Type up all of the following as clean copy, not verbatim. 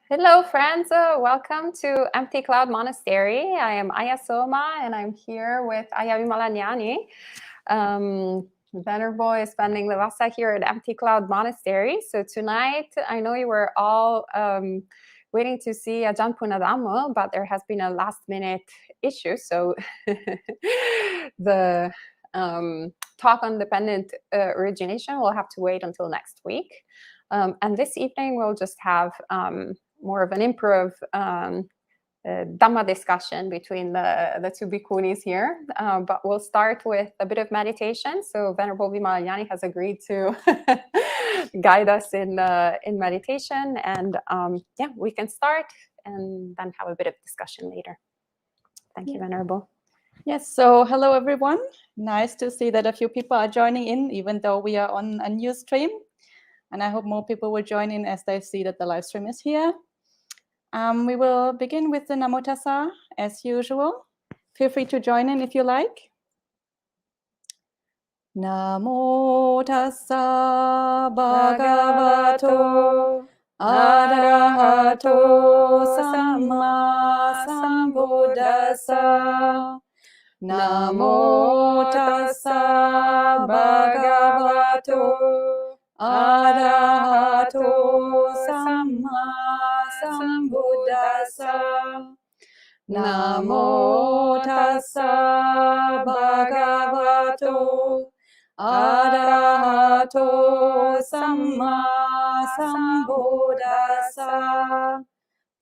Hello, friends. Welcome to Empty Cloud Monastery. I am Ayya Soma, and I'm here with Ayya Vimalanyani. Venerable is spending the Vasa here at Empty Cloud Monastery. So tonight, I know you were all waiting to see Ajahn Dhamma, but there has been a last-minute issue. So the talk on dependent origination will have to wait until next week. And this evening, we'll just have more of an improv Dhamma discussion between the two bhikkhunis here. But we'll start with a bit of meditation. So Venerable Vimalanyani has agreed to guide us in meditation. And yeah, we can start and then have a bit of discussion later. Thank you, Venerable. Yes, so hello everyone. Nice to see that a few people are joining in, even though we are on a new stream. And I hope more people will join in as they see that the live stream is here. We will begin with the Namo Tassa as usual. Feel free to join in if you like. Namo Tassa Bhagavato Arahato Samma Sambuddhassa. Namo Tassa Bhagavato Arahato Samma Sambuddhassa. Namo Tassa Bhagavato Arahato Samma Sambuddhassa.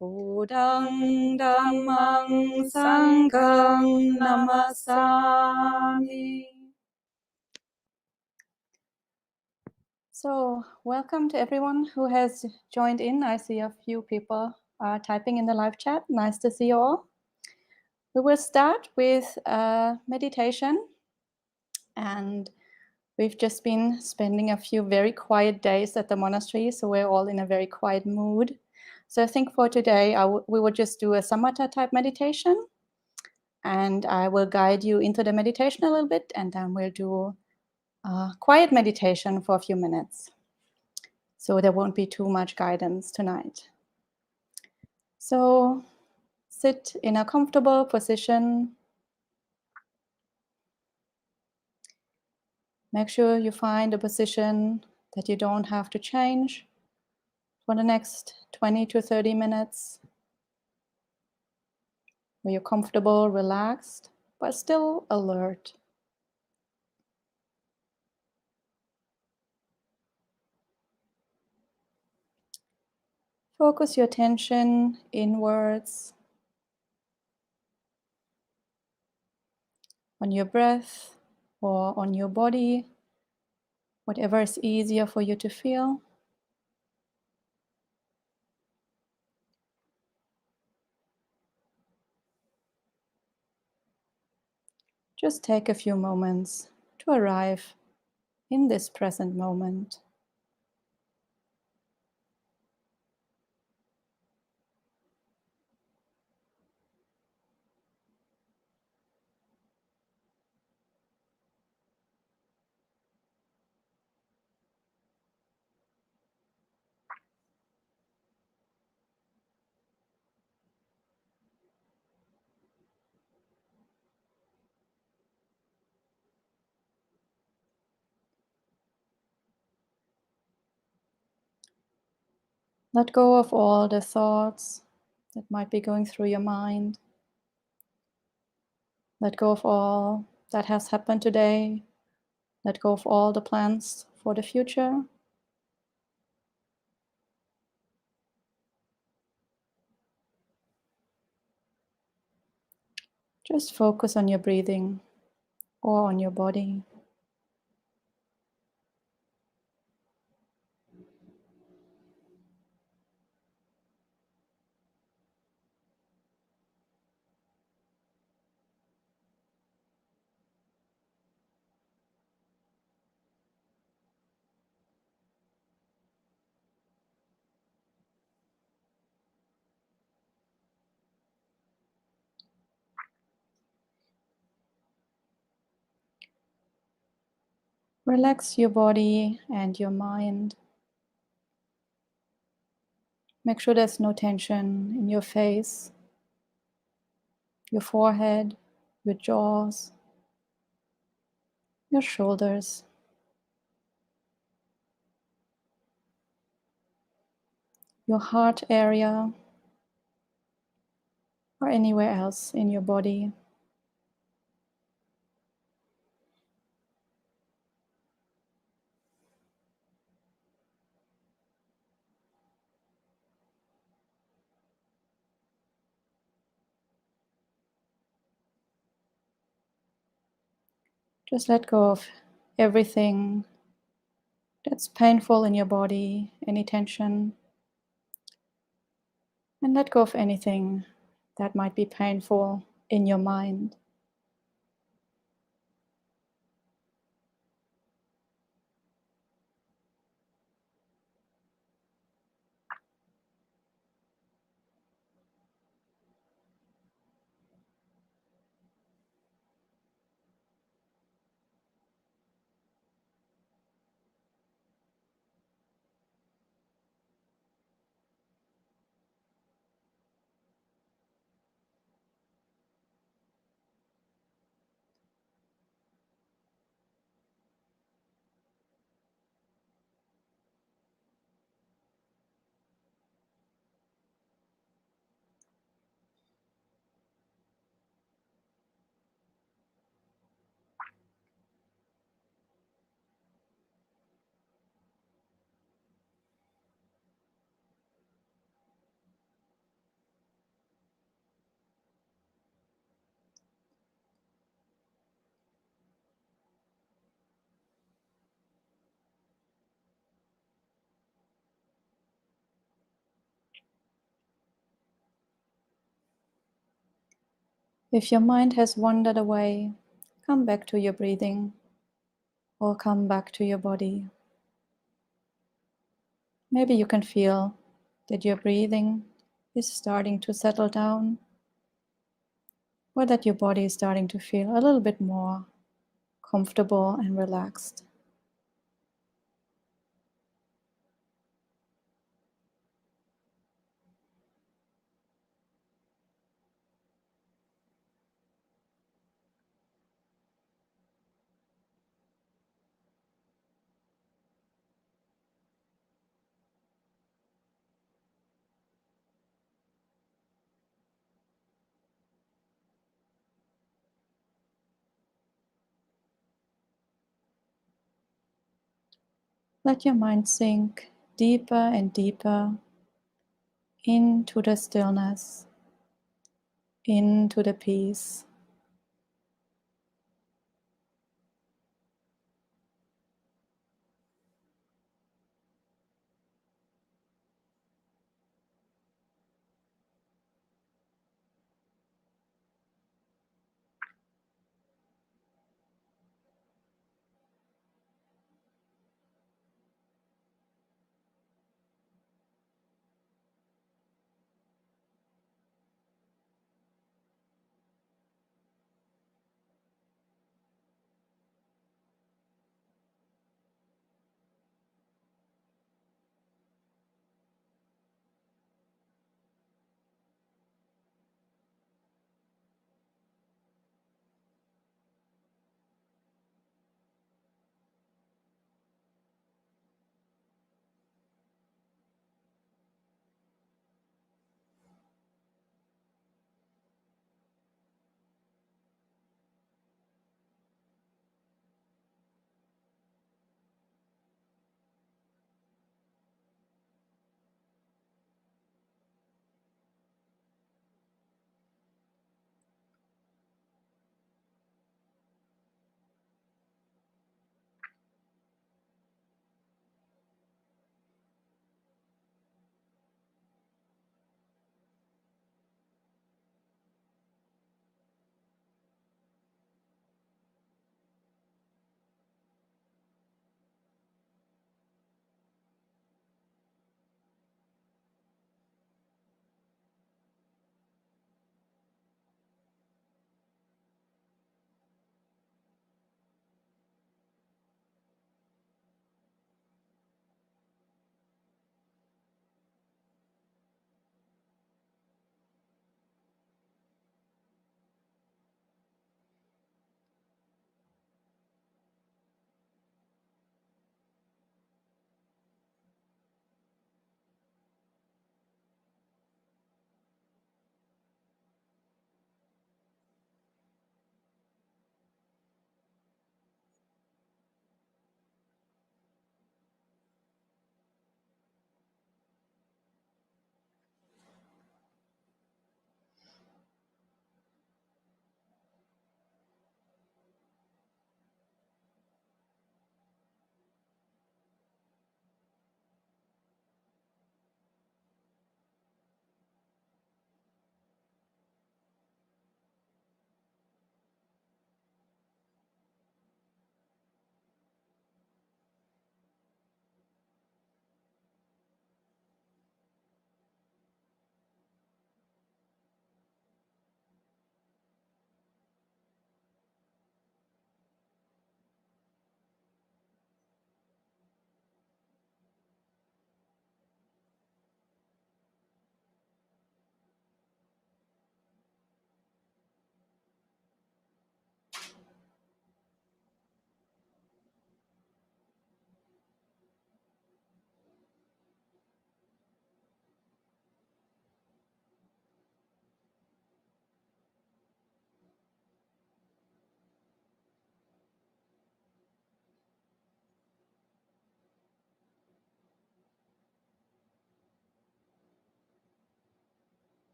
Buddhang Dhammang Sanghang Namasami. So, welcome to everyone who has joined in. I see a few people typing in the live chat. Nice to see you all. We will start with meditation, and we've just been spending a few very quiet days at the monastery, so we're all in a very quiet mood. So I think for today, we will just do a samatha type meditation, and I will guide you into the meditation a little bit, and then we'll do a quiet meditation for a few minutes. So there won't be too much guidance tonight. So sit in a comfortable position. Make sure you find a position that you don't have to change for the next 20 to 30 minutes, where you're comfortable, relaxed, but still alert. Focus your attention inwards on your breath or on your body, whatever is easier for you to feel. Just take a few moments to arrive in this present moment. Let go of all the thoughts that might be going through your mind. Let go of all that has happened today. Let go of all the plans for the future. Just focus on your breathing or on your body. Relax your body and your mind. Make sure there's no tension in your face, your forehead, your jaws, your shoulders, your heart area, or anywhere else in your body. Just let go of everything that's painful in your body, any tension, and let go of anything that might be painful in your mind. If your mind has wandered away, come back to your breathing or come back to your body. Maybe you can feel that your breathing is starting to settle down, or that your body is starting to feel a little bit more comfortable and relaxed. Let your mind sink deeper and deeper into the stillness, into the peace.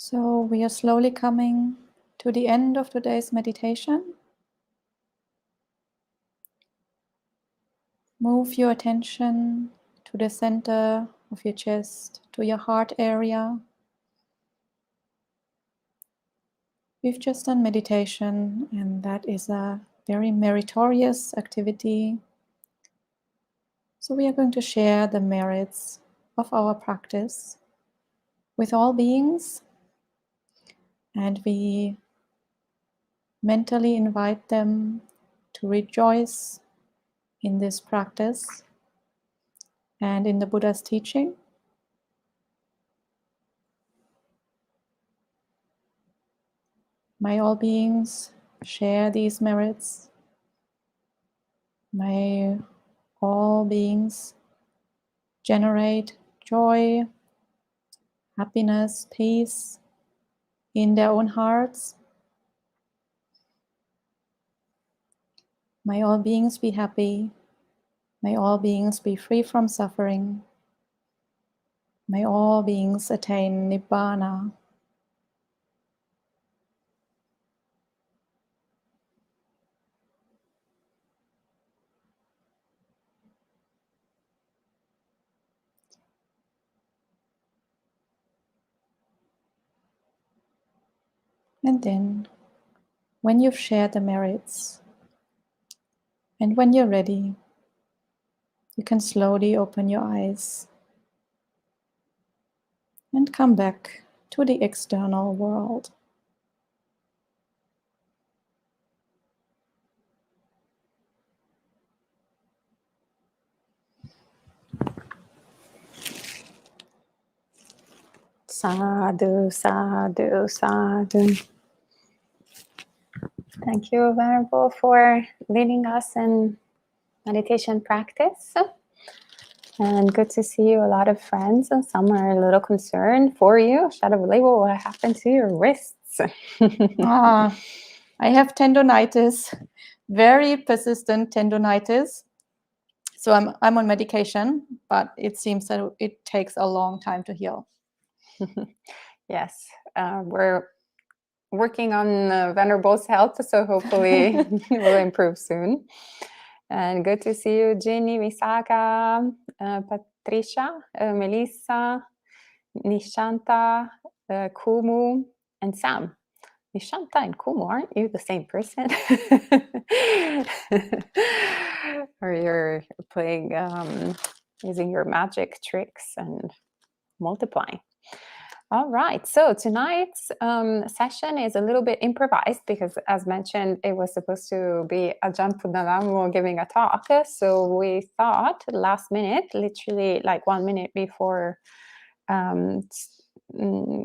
So we are slowly coming to the end of today's meditation. Move your attention to the center of your chest, to your heart area. We've just done meditation, and that is a very meritorious activity. So we are going to share the merits of our practice with all beings, and we mentally invite them to rejoice in this practice and in the Buddha's teaching. May all beings share these merits. May all beings generate joy, happiness, peace in their own hearts. May all beings be happy. May all beings be free from suffering. May all beings attain Nibbana. And then, when you've shared the merits, and when you're ready, you can slowly open your eyes and come back to the external world. Sadhu, sadhu, sadhu. Thank you, Venerable, for leading us in meditation practice. And good to see you, a lot of friends, and some are a little concerned for you. Shadow label, what happened to your wrists? I have tendonitis, very persistent tendonitis. So I'm on medication, but it seems that it takes a long time to heal. Yes, we're working on Venerable's health, so hopefully it will improve soon. And good to see you, Ginny, Visaka, Patricia, Melissa, Nishanta, Kumu, and Sam. Nishanta and Kumu, aren't you the same person? Or you're playing, using your magic tricks and multiplying. All right, so tonight's session is a little bit improvised because, as mentioned, it was supposed to be Ajahn Punalamo giving a talk. So we thought last minute, literally like 1 minute before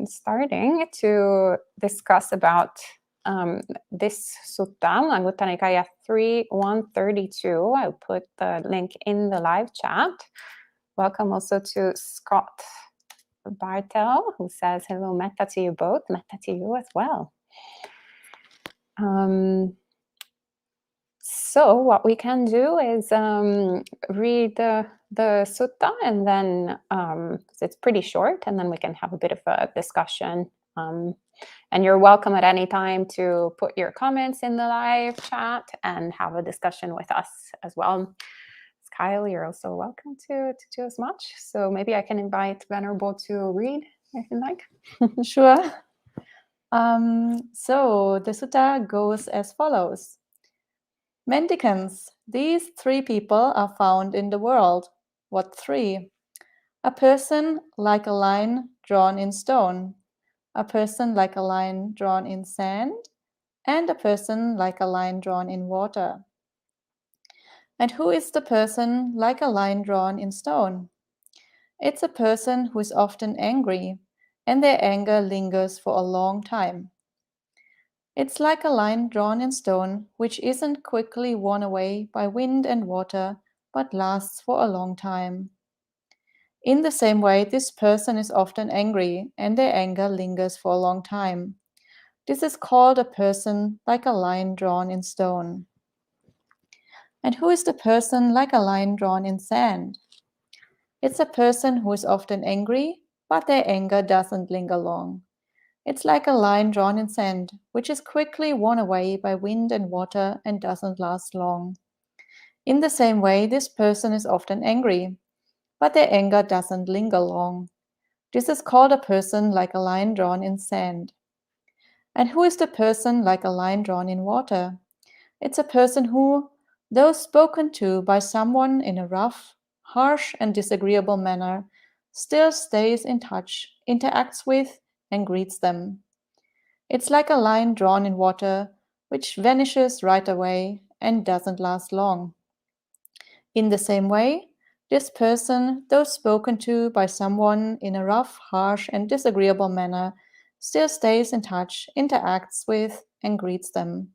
starting, to discuss about this sutta, Anguttara Nikaya 3.132. I'll put the link in the live chat. Welcome also to Scott Bartel, who says, hello, metta to you both, metta to you as well. So what we can do is read the sutta, and then it's pretty short, and then we can have a bit of a discussion. And you're welcome at any time to put your comments in the live chat and have a discussion with us as well. Kyle, you're also welcome to do as much. So maybe I can invite Venerable to read if you like. Sure. So the sutta goes as follows. Mendicants, these 3 people are found in the world. What 3? A person like a line drawn in stone, a person like a line drawn in sand, and a person like a line drawn in water. And who is the person like a line drawn in stone? It's a person who is often angry, and their anger lingers for a long time. It's like a line drawn in stone, which isn't quickly worn away by wind and water, but lasts for a long time. In the same way, this person is often angry, and their anger lingers for a long time. This is called a person like a line drawn in stone. And who is the person like a line drawn in sand? It's a person who is often angry, but their anger doesn't linger long. It's like a line drawn in sand, which is quickly worn away by wind and water and doesn't last long. In the same way, this person is often angry, but their anger doesn't linger long. This is called a person like a line drawn in sand. And who is the person like a line drawn in water? It's a person who, though spoken to by someone in a rough, harsh, and disagreeable manner, still stays in touch, interacts with, and greets them. It's like a line drawn in water, which vanishes right away and doesn't last long. In the same way, this person, though spoken to by someone in a rough, harsh, and disagreeable manner, still stays in touch, interacts with, and greets them.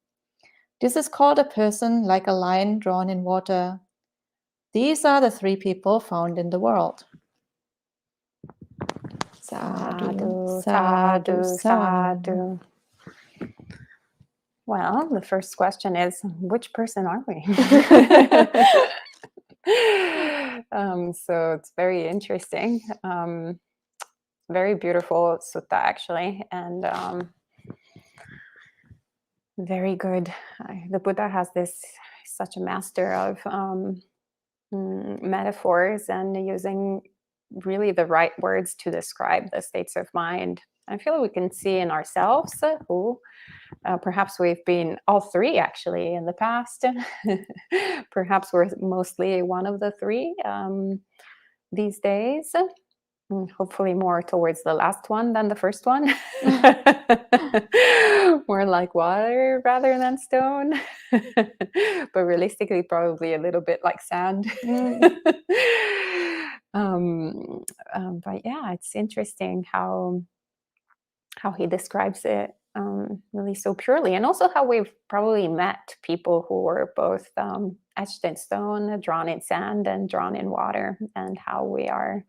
This is called a person like a line drawn in water. These are the three people found in the world. Sadhu, sadhu, sadhu. Well, the first question is, which person are we? So it's very interesting. Very beautiful sutta, actually, and very good. The Buddha has such a master of metaphors and using really the right words to describe the states of mind. I feel we can see in ourselves who perhaps we've been all three actually in the past. Perhaps we're mostly one of the three these days. Hopefully more towards the last one than the first one. More like water rather than stone. But realistically, probably a little bit like sand. But yeah, it's interesting how he describes it really so purely, and also how we've probably met people who were both etched in stone, drawn in sand, and drawn in water, and how we are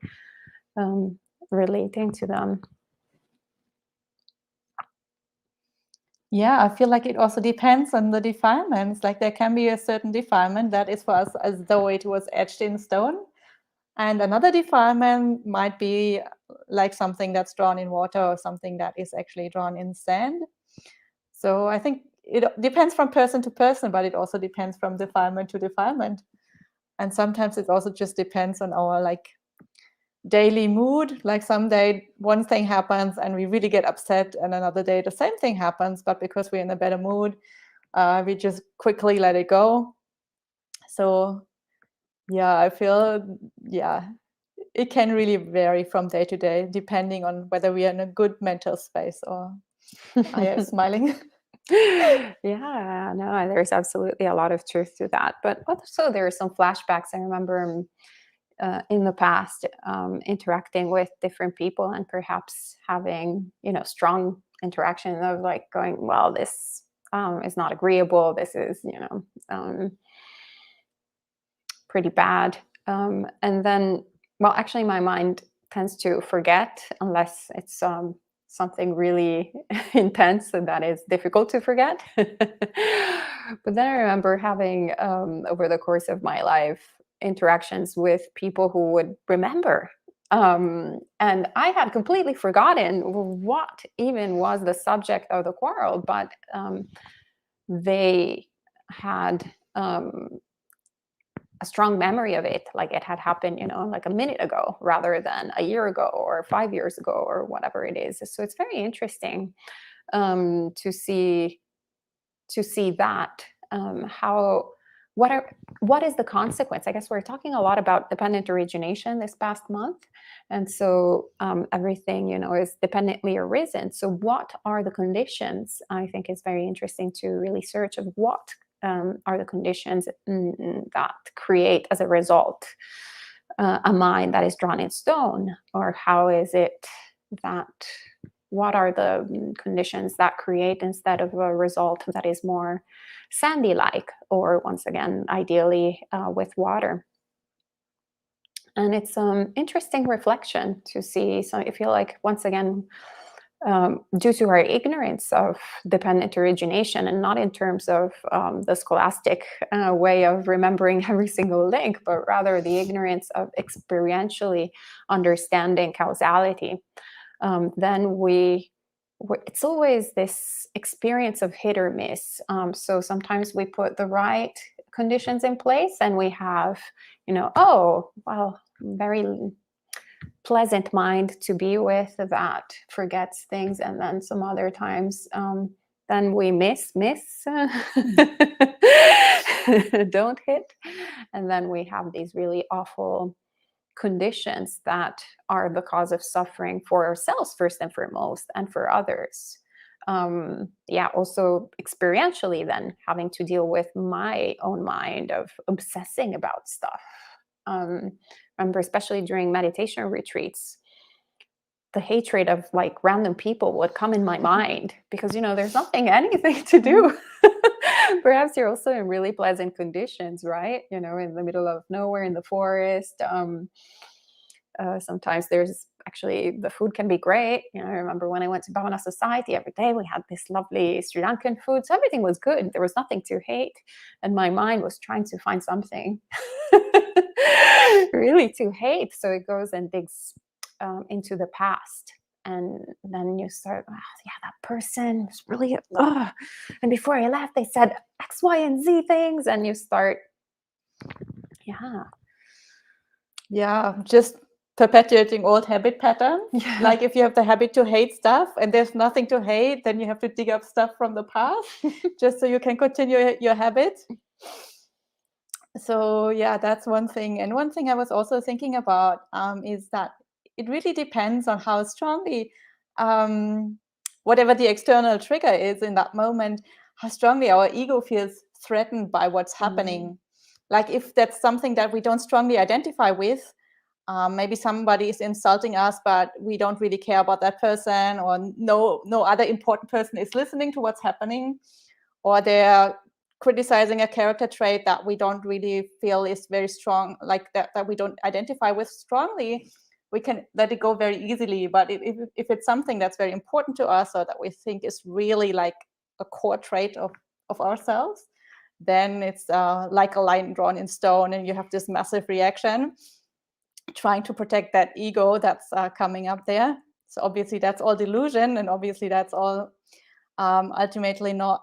relating to them. Yeah, I feel like it also depends on the defilements. Like there can be a certain defilement that is for us as though it was etched in stone. And another defilement might be like something that's drawn in water or something that is actually drawn in sand. So I think it depends from person to person, but it also depends from defilement to defilement. And sometimes it also just depends on our like daily mood. Like some day one thing happens and we really get upset, and another day the same thing happens, but because we're in a better mood, we just quickly let it go. So yeah, I feel it can really vary from day to day depending on whether we are in a good mental space or Ayya is smiling. Yeah, no, there's absolutely a lot of truth to that, but also there are some flashbacks. I remember in the past interacting with different people and perhaps having strong interaction of like going, well, this is not agreeable, this is pretty bad, and then, well, actually my mind tends to forget unless it's something really intense and that is difficult to forget. But then I remember having over the course of my life interactions with people who would remember, and I had completely forgotten what even was the subject of the quarrel, but they had a strong memory of it, like it had happened like a minute ago rather than a year ago or 5 years ago or whatever it is. So it's very interesting to see that what is the consequence. I guess we're talking a lot about dependent origination this past month, and so everything is dependently arisen. So what are the conditions? I think is very interesting to really search of what are the conditions that create as a result a mind that is drawn in stone, or how is it that what are the conditions that create instead of a result that is more sandy-like, or once again, ideally with water. And it's interesting reflection to see. So I feel like, once again, due to our ignorance of dependent origination, and not in terms of the scholastic way of remembering every single link, but rather the ignorance of experientially understanding causality, then we it's always this experience of hit or miss. So sometimes we put the right conditions in place and we have, oh, well, very pleasant mind to be with that forgets things. And then some other times, then we miss, don't hit. And then we have these really awful conditions that are the cause of suffering for ourselves first and foremost, and for others. Also experientially, then having to deal with my own mind of obsessing about stuff. Remember, especially during meditation retreats, the hatred of like random people would come in my mind because there's anything to do. Perhaps you're also in really pleasant conditions, right? In the middle of nowhere in the forest. Sometimes there's actually, the food can be great. I remember when I went to Bhavana Society, every day we had this lovely Sri Lankan food. So everything was good. There was nothing to hate. And my mind was trying to find something really to hate. So it goes and digs into the past. And then you start, that person was really, and before I left, they said X, Y, and Z things. And you start, just perpetuating old habit patterns. Like if you have the habit to hate stuff and there's nothing to hate, then you have to dig up stuff from the past just so you can continue your habit. So that's one thing. And one thing I was also thinking about is that it really depends on how strongly, whatever the external trigger is in that moment, how strongly our ego feels threatened by what's happening. Like if that's something that we don't strongly identify with, maybe somebody is insulting us, but we don't really care about that person, or no other important person is listening to what's happening, or they're criticizing a character trait that we don't really feel is very strong, like that we don't identify with strongly, we can let it go very easily. But if it's something that's very important to us, or that we think is really like a core trait of ourselves, then it's like a line drawn in stone, and you have this massive reaction trying to protect that ego that's coming up there. So obviously that's all delusion, and obviously that's all ultimately not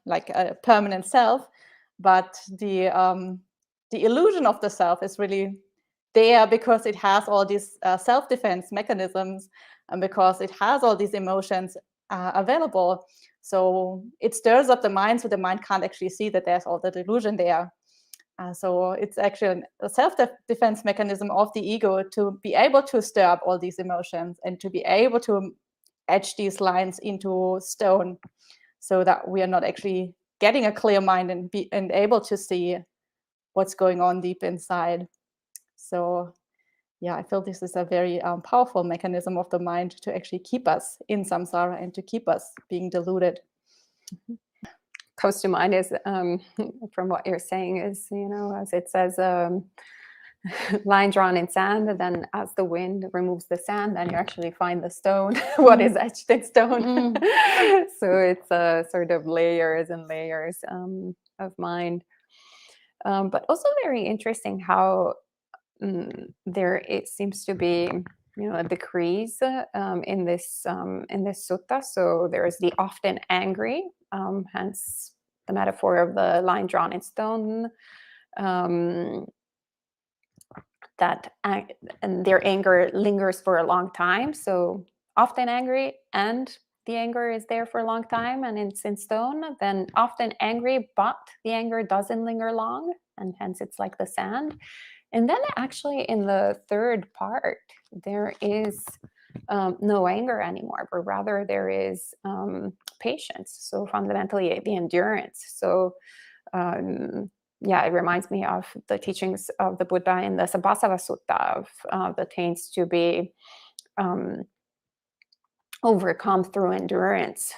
like a permanent self. But the illusion of the self is really there because it has all these self-defense mechanisms, and because it has all these emotions available. So it stirs up the mind, so the mind can't actually see that there's all the delusion there. So it's actually a self-defense mechanism of the ego to be able to stir up all these emotions and to be able to etch these lines into stone, so that we are not actually getting a clear mind and able to see what's going on deep inside. So I feel this is a very powerful mechanism of the mind to actually keep us in samsara and to keep us being deluded. Comes to mind is from what you're saying is, as it says, line drawn in sand, and then as the wind removes the sand, then you actually find the stone, what is etched in stone. So it's sort of layers and layers of mind. But also very interesting how it seems to be a decrease in this sutta. So there is the often angry, hence the metaphor of the line drawn in stone, that and their anger lingers for a long time. So often angry, and the anger is there for a long time, and it's in stone. Then often angry, but the anger doesn't linger long, and hence it's like the sand. And then actually in the third part, there is no anger anymore, but rather there is patience. So fundamentally the endurance. So it reminds me of the teachings of the Buddha in the Sabbasava Sutta of the taints to be overcome through endurance.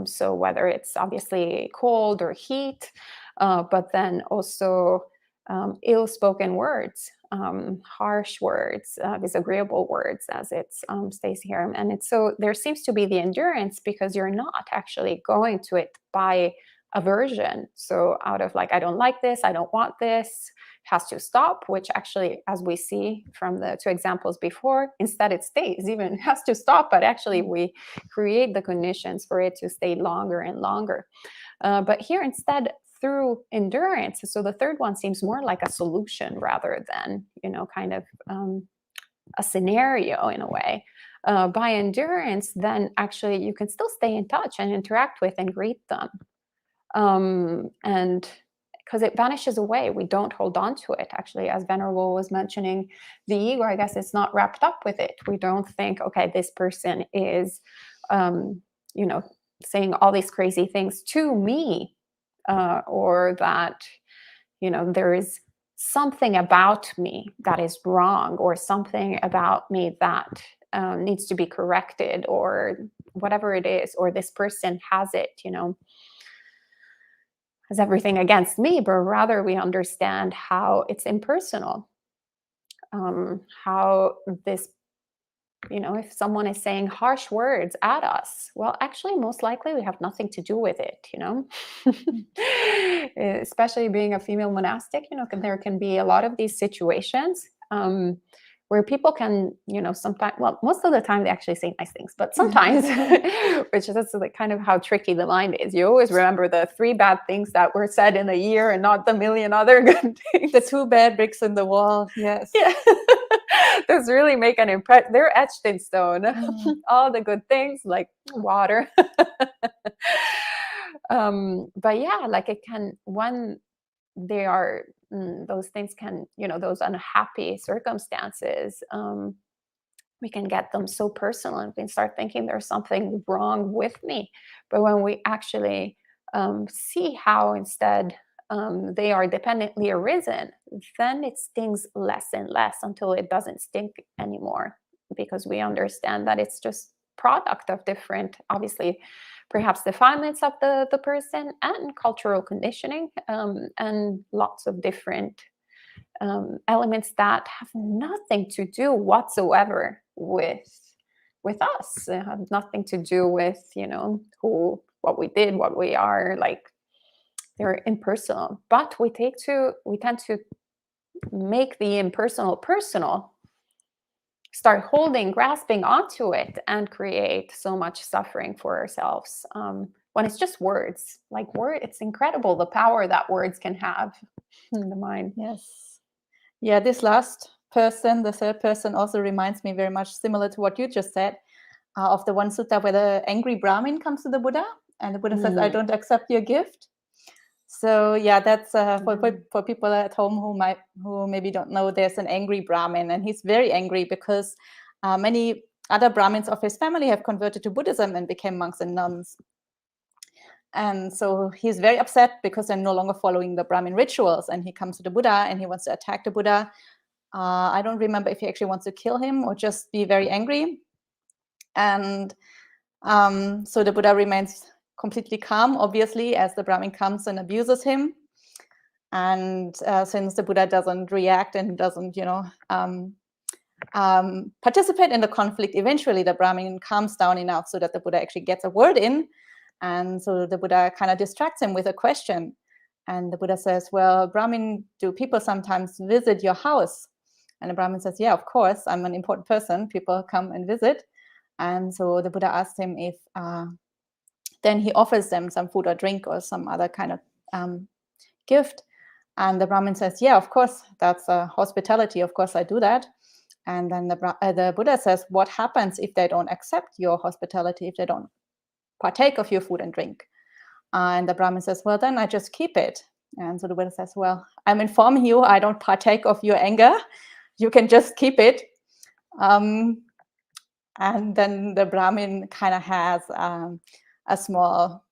So whether it's obviously cold or heat, but then also ill-spoken words, harsh words, disagreeable words, as it states here. And it's so there seems to be the endurance because you're not actually going to it by aversion. So out of like, I don't like this, I don't want this, has to stop, which actually, as we see from the two examples before, instead it stays, even it has to stop, but actually we create the conditions for it to stay longer and longer. But here instead, through endurance, so the third one seems more like a solution rather than, kind of a scenario in a way. By endurance, then actually you can still stay in touch and interact with and greet them. And because it vanishes away, we don't hold on to it. Actually, as Venerable was mentioning, the ego, I guess, it's not wrapped up with it. We don't think, okay, this person is, saying all these crazy things to me, or that, there is something about me that is wrong, or something about me that needs to be corrected, or whatever it is, or this person has it, has everything against me, but rather we understand how it's impersonal. How this, if someone is saying harsh words at us, well, actually, most likely we have nothing to do with it, Especially being a female monastic, there can be a lot of these situations where people can, sometimes, well, most of the time they actually say nice things, but sometimes, which is like kind of how tricky the mind is. You always remember the 3 bad things that were said in a year and not the million other good things. The 2 bad bricks in the wall. Yes. Yeah. Those really make an impression. They're etched in stone. All the good things, like water. But yeah, like it can, when they are, those things can, those unhappy circumstances, we can get them so personal and we can start thinking there's something wrong with me. But when we actually see how instead they are dependently arisen, then it stings less and less until it doesn't stink anymore, because we understand that it's just product of different, obviously, perhaps defilements of the person and cultural conditioning, and lots of different elements that have nothing to do whatsoever with us. They have nothing to do with, what we did, what we are. Like, they're impersonal, but we tend to make the impersonal personal, start grasping onto it, and create so much suffering for ourselves, when it's just words. Like, it's incredible the power that words can have in the mind. Yes. Yeah, this last person, the third person, also reminds me very much, similar to what you just said, of the one sutta where the angry Brahmin comes to the Buddha, and the Buddha says, "I don't accept your gift." So yeah, that's for people at home who maybe don't know. There's an angry Brahmin, and he's very angry because many other Brahmins of his family have converted to Buddhism and became monks and nuns. And so he's very upset because they're no longer following the Brahmin rituals, and he comes to the Buddha and he wants to attack the Buddha. I don't remember if he actually wants to kill him or just be very angry. And so the Buddha remains completely calm, obviously, as the Brahmin comes and abuses him. And since the Buddha doesn't react and doesn't, participate in the conflict, eventually the Brahmin calms down enough so that the Buddha actually gets a word in. And so the Buddha kind of distracts him with a question. And the Buddha says, "Well, Brahmin, do people sometimes visit your house?" And the Brahmin says, "Yeah, of course, I'm an important person. People come and visit." And so the Buddha asks him if then he offers them some food or drink or some other kind of gift. And the Brahmin says, "Yeah, of course, that's hospitality. Of course, I do that." And then the Buddha says, "What happens if they don't accept your hospitality, if they don't partake of your food and drink?" And the Brahmin says, "Well, then I just keep it." And so the Buddha says, "Well, I'm informing you, I don't partake of your anger. You can just keep it." And then the Brahmin kind of has a small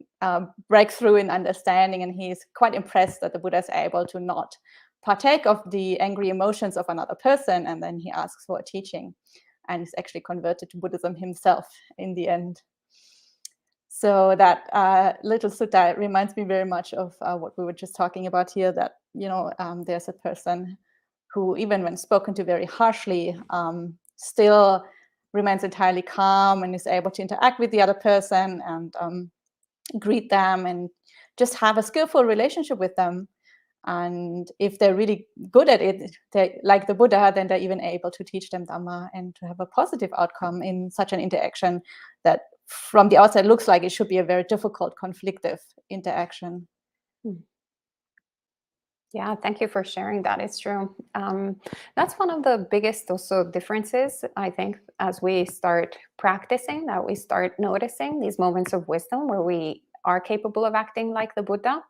breakthrough in understanding, and he's quite impressed that the Buddha is able to not partake of the angry emotions of another person. And then he asks for a teaching, and he's actually converted to Buddhism himself in the end. So that little sutta reminds me very much of what we were just talking about here, that, there's a person who, even when spoken to very harshly, still remains entirely calm and is able to interact with the other person and greet them and just have a skillful relationship with them. And if they're really good at it, they, like the Buddha, then they're even able to teach them Dhamma and to have a positive outcome in such an interaction that from the outside looks like it should be a very difficult, conflictive interaction. Yeah, thank you for sharing that. It's true. That's one of the biggest also differences, I think, as we start practicing, that we start noticing these moments of wisdom where we are capable of acting like the Buddha,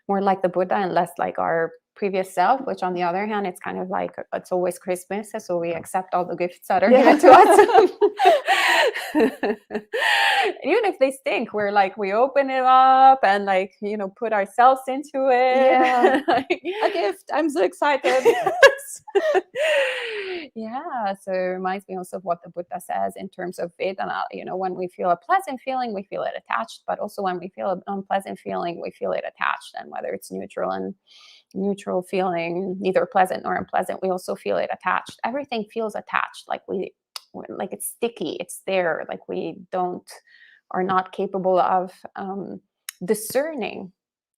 more like the Buddha and less like our previous self, which on the other hand, it's kind of like it's always Christmas, so we accept all the gifts that are given to us. Even if they stink, we're like, we open it up and like, you know, put ourselves into it. Yeah. Like, A gift. I'm so excited. Yeah, so it reminds me also of what the Buddha says in terms of Vedana. You know, when we feel a pleasant feeling, we feel it attached, but also when we feel an unpleasant feeling, we feel it attached. And whether it's neutral feeling, neither pleasant nor unpleasant, we also feel it attached. Everything feels attached, like like it's sticky, it's there, like we are not capable of discerning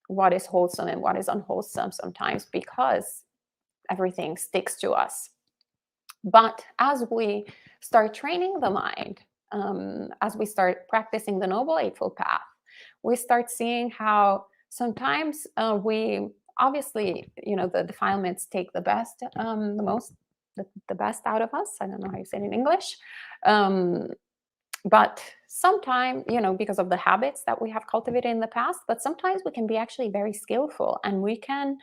what is wholesome and what is unwholesome sometimes, because everything sticks to us. But as we start training the mind, as we start practicing the Noble Eightfold Path, we start seeing how sometimes we obviously, you know, the defilements take the best, the best out of us. I don't know how you say it in English. But sometimes, you know, because of the habits that we have cultivated in the past, but sometimes we can be actually very skillful, and we can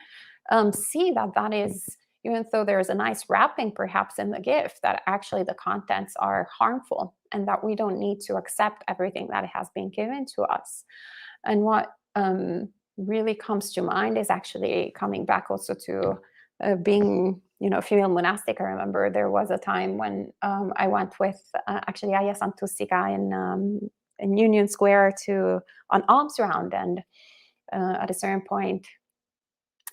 see that is, even though there's a nice wrapping perhaps in the gift, that actually the contents are harmful and that we don't need to accept everything that has been given to us. And what really comes to mind is actually coming back also to being, you know, a female monastic. I remember there was a time when I went with actually Ayya Soma in Union Square to an alms round, and at a certain point,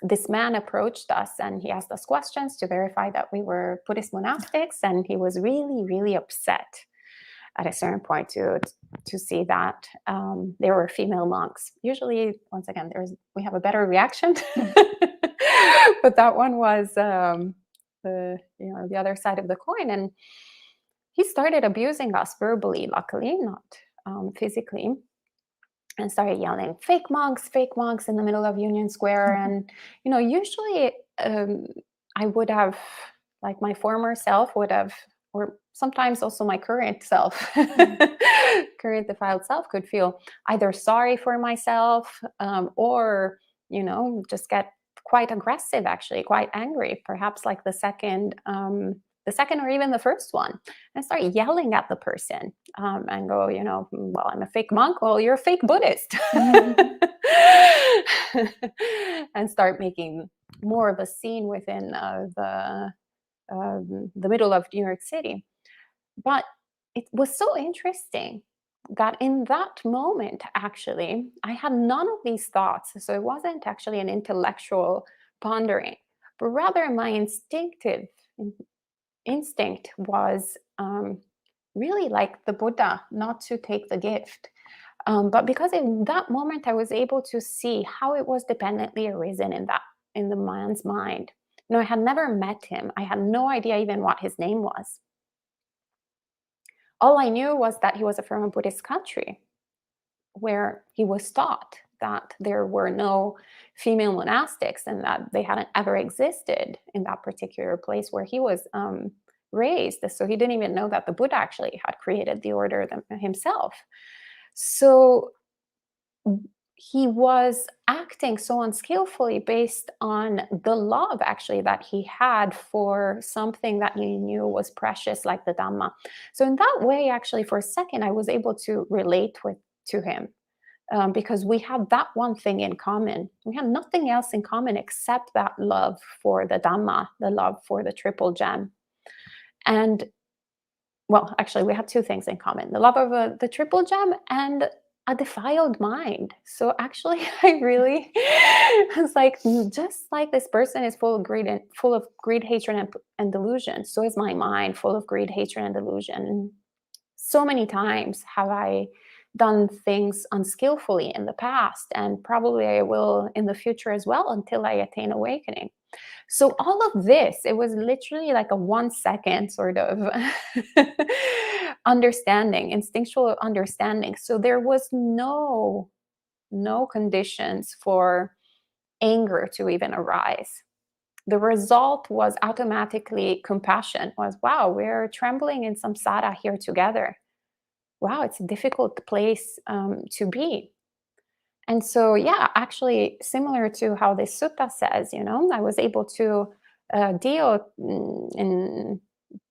this man approached us and he asked us questions to verify that we were Buddhist monastics, and he was really, really upset at a certain point to see that there were female monks. Usually, once again, we have a better reaction, but that one was the other side of the coin, and he started abusing us verbally, luckily not physically, and started yelling fake monks in the middle of Union Square. And you know, usually I would have, like my former self would have, or sometimes also my current self, current defiled self, could feel either sorry for myself or, you know, just get quite aggressive, actually quite angry, perhaps like the second or even the first one, and start yelling at the person and go, you know, well, I'm a fake monk. Well, you're a fake Buddhist. And start making more of a scene within the middle of New York City. But it was so interesting that in that moment, actually, I had none of these thoughts. So it wasn't actually an intellectual pondering, but rather my instinctive instinct was really like the Buddha, not to take the gift. But because in that moment I was able to see how it was dependently arisen in the man's mind. You know, I had never met him. I had no idea even what his name was. All I knew was that he was from a Buddhist country where he was taught that there were no female monastics and that they hadn't ever existed in that particular place where he was raised. So he didn't even know that the Buddha actually had created the order himself. So he was acting so unskillfully based on the love actually that he had for something that he knew was precious, like the Dhamma. So in that way, actually, for a second, I was able to relate to him. Because we had that one thing in common. We had nothing else in common except that love for the Dhamma, the love for the triple gem. And, well, actually, we had two things in common: the love of the triple gem and a defiled mind. So actually, I really was like, just like this person is full of greed, hatred, and delusion, so is my mind full of greed, hatred, and delusion. So many times have I done things unskillfully in the past, and probably I will in the future as well until I attain awakening. So all of this, it was literally like a 1 second sort of understanding, instinctual understanding. So there was no conditions for anger to even arise. The result was automatically compassion. Was, wow, we're trembling in samsara here together. Wow, it's a difficult place to be. And so, yeah, actually, similar to how this sutta says, I was able to deal in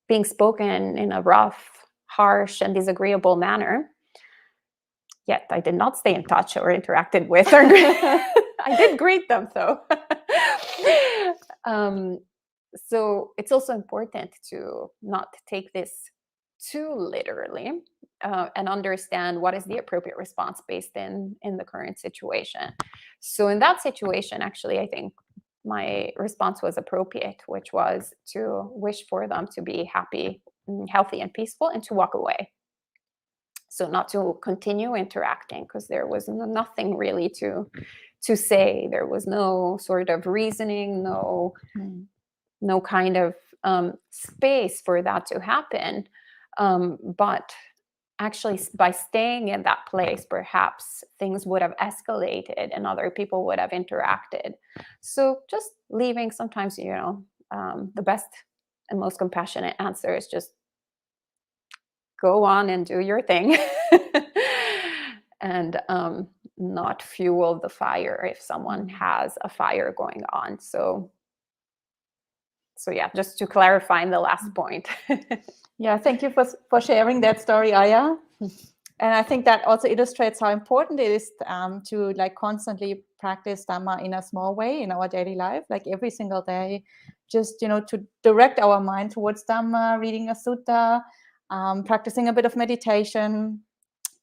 being spoken in a rough, harsh, and disagreeable manner. Yet I did not stay in touch or interacted with, or I did greet them, though. So it's also important to not take this too literally, and understand what is the appropriate response based in the current situation. So in that situation, actually, I think my response was appropriate, which was to wish for them to be happy, healthy, and peaceful, and to walk away. So not to continue interacting, because there was nothing really to say. There was no sort of reasoning, no kind of space for that to happen. But actually, by staying in that place, perhaps things would have escalated and other people would have interacted. So just leaving, sometimes, the best and most compassionate answer is just go on and do your thing. And not fuel the fire if someone has a fire going on. So yeah, just to clarify the last point. Yeah, thank you for sharing that story, Ayya. And I think that also illustrates how important it is to constantly practice Dhamma in a small way in our daily life, like every single day, just, to direct our mind towards Dhamma, reading a sutta, practicing a bit of meditation,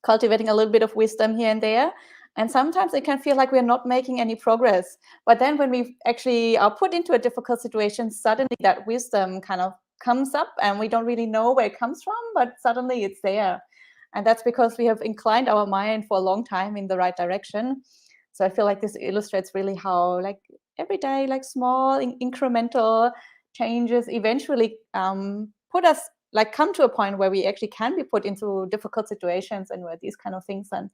cultivating a little bit of wisdom here and there. And sometimes it can feel like we're not making any progress. But then when we actually are put into a difficult situation, suddenly that wisdom kind of comes up and we don't really know where it comes from, but suddenly it's there. And that's because we have inclined our mind for a long time in the right direction. So I feel like this illustrates really how every day, small incremental changes eventually put us come to a point where we actually can be put into difficult situations, and where these kind of things, and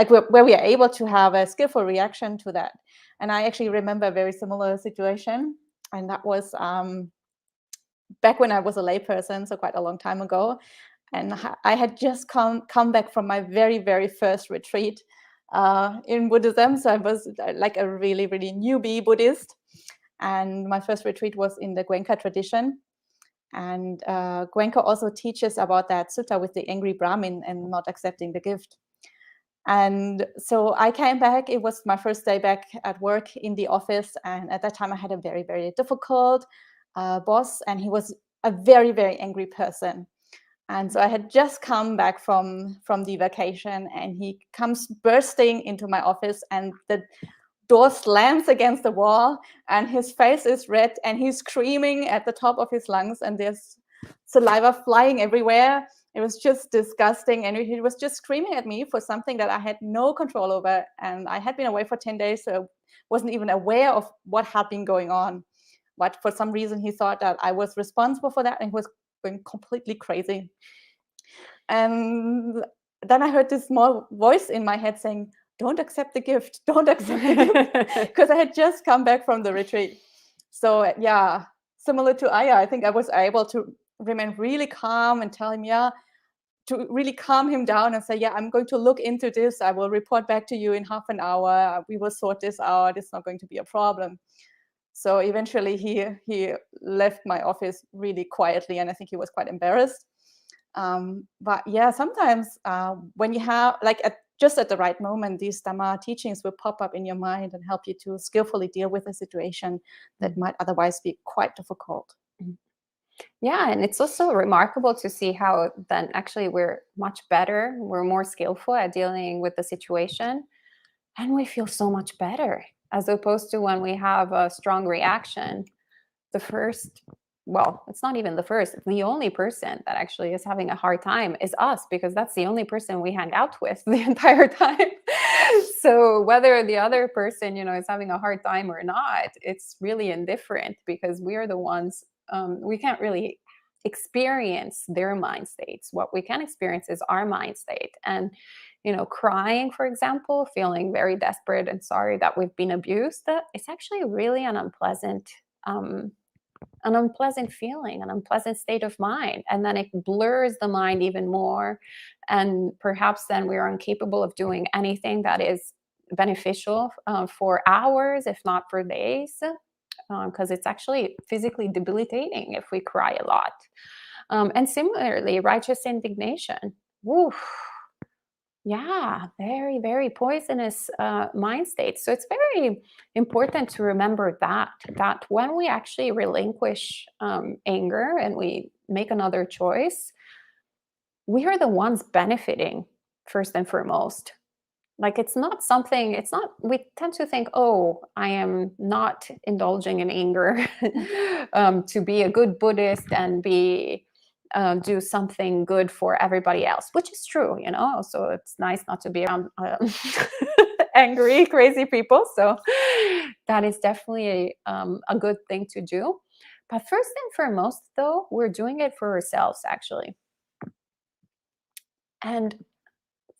where we are able to have a skillful reaction to that. And I actually remember a very similar situation, and that was back when I was a layperson, so quite a long time ago. And I had just come back from my very, very first retreat in Buddhism. So I was like a really, really newbie Buddhist. And my first retreat was in the Goenka tradition. And Goenka also teaches about that sutta with the angry Brahmin and not accepting the gift. And so I came back. It was my first day back at work in the office. And at that time, I had a very, very difficult boss. And he was a very, very angry person. And so I had just come back from the vacation, and he comes bursting into my office, and the door slams against the wall, and his face is red, and he's screaming at the top of his lungs, and there's saliva flying everywhere. It was just disgusting, and he was just screaming at me for something that I had no control over, and I had been away for 10 days, so I wasn't even aware of what had been going on. But for some reason, he thought that I was responsible for that, and he was going completely crazy. And then I heard this small voice in my head saying, "Don't accept the gift, don't accept the gift," because I had just come back from the retreat. So yeah, similar to Ayya, I think I was able to remain really calm and tell him, to really calm him down and say, yeah, I'm going to look into this. I will report back to you in half an hour. We will sort this out. It's not going to be a problem. So eventually he left my office really quietly, and I think he was quite embarrassed. But yeah, sometimes when you have just at the right moment, these Dhamma teachings will pop up in your mind and help you to skillfully deal with a situation that might otherwise be quite difficult. Yeah, and it's also remarkable to see how then actually we're much better, we're more skillful at dealing with the situation, and we feel so much better, as opposed to when we have a strong reaction. The first well, it's not even the first, the only person that actually is having a hard time is us, because that's the only person we hang out with the entire time. So whether the other person, is having a hard time or not, it's really indifferent, because we are the ones, we can't really experience their mind states. What we can experience is our mind state. And crying, for example, feeling very desperate and sorry that we've been abused, it's actually really an unpleasant feeling, an unpleasant state of mind. And then it blurs the mind even more. And perhaps then we are incapable of doing anything that is beneficial for hours, if not for days, because it's actually physically debilitating if we cry a lot. And similarly, righteous indignation. Woo, yeah, very, very poisonous mind state. So it's very important to remember that when we actually relinquish anger and we make another choice, we are the ones benefiting first and foremost. Like, it's not, we tend to think, oh, I am not indulging in anger to be a good Buddhist and do something good for everybody else, which is true, So it's nice not to be around angry, crazy people. So that is definitely a good thing to do. But first and foremost, though, we're doing it for ourselves, actually. And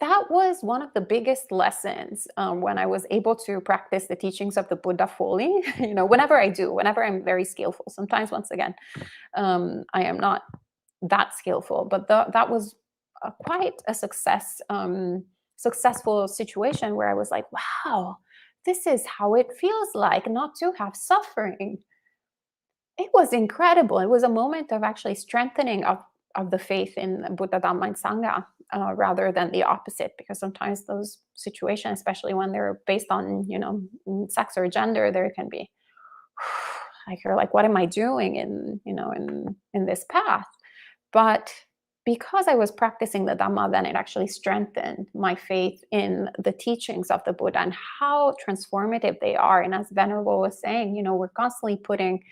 that was one of the biggest lessons when I was able to practice the teachings of the Buddha fully. Whenever I'm very skillful. Sometimes, once again, I am not that skillful, but that was quite a successful situation where I was like, wow, this is how it feels like not to have suffering. It was incredible. It was a moment of actually strengthening of the faith in Buddha, Dhamma, and Sangha, rather than the opposite, because sometimes those situations, especially when they're based on, sex or gender, there can be like, you're like, what am I doing in this path? But because I was practicing the Dhamma, then it actually strengthened my faith in the teachings of the Buddha and how transformative they are. And as Venerable was saying, we're constantly putting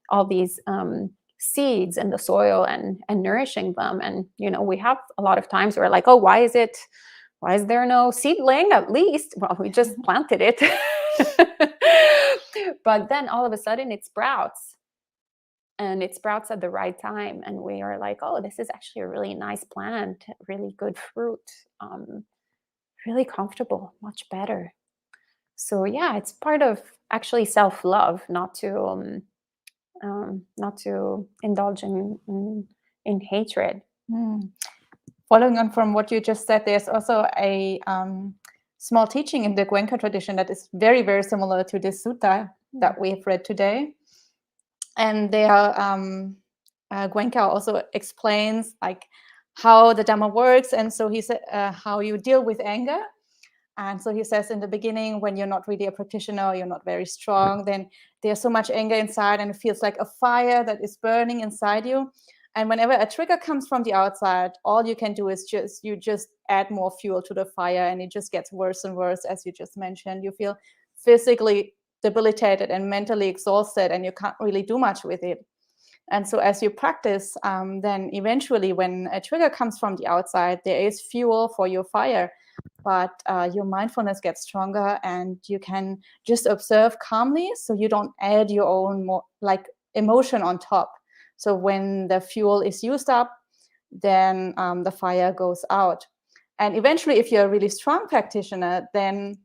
all these seeds in the soil and nourishing them. And, we have a lot of times where, like, oh, why is there no seedling at least? Well, we just planted it. But then all of a sudden it sprouts. And it sprouts at the right time. And we are like, oh, this is actually a really nice plant, really good fruit, really comfortable, much better. So yeah, it's part of actually self-love, not to indulge in hatred. Following on from what you just said, there's also a small teaching in the Goenka tradition that is very, very similar to this sutta that we've read today. And there, Goenka also explains like how the Dhamma works, and so he said how you deal with anger. And so he says in the beginning, when you're not really a practitioner, you're not very strong, then there's so much anger inside, and it feels like a fire that is burning inside you. And whenever a trigger comes from the outside, all you can do is just add more fuel to the fire, and it just gets worse and worse, as you just mentioned. You feel physically debilitated and mentally exhausted, and you can't really do much with it. And so as you practice, then eventually when a trigger comes from the outside, there is fuel for your fire, but your mindfulness gets stronger, and you can just observe calmly, so you don't add your own emotion on top. So when the fuel is used up, then the fire goes out. And eventually, if you're a really strong practitioner, then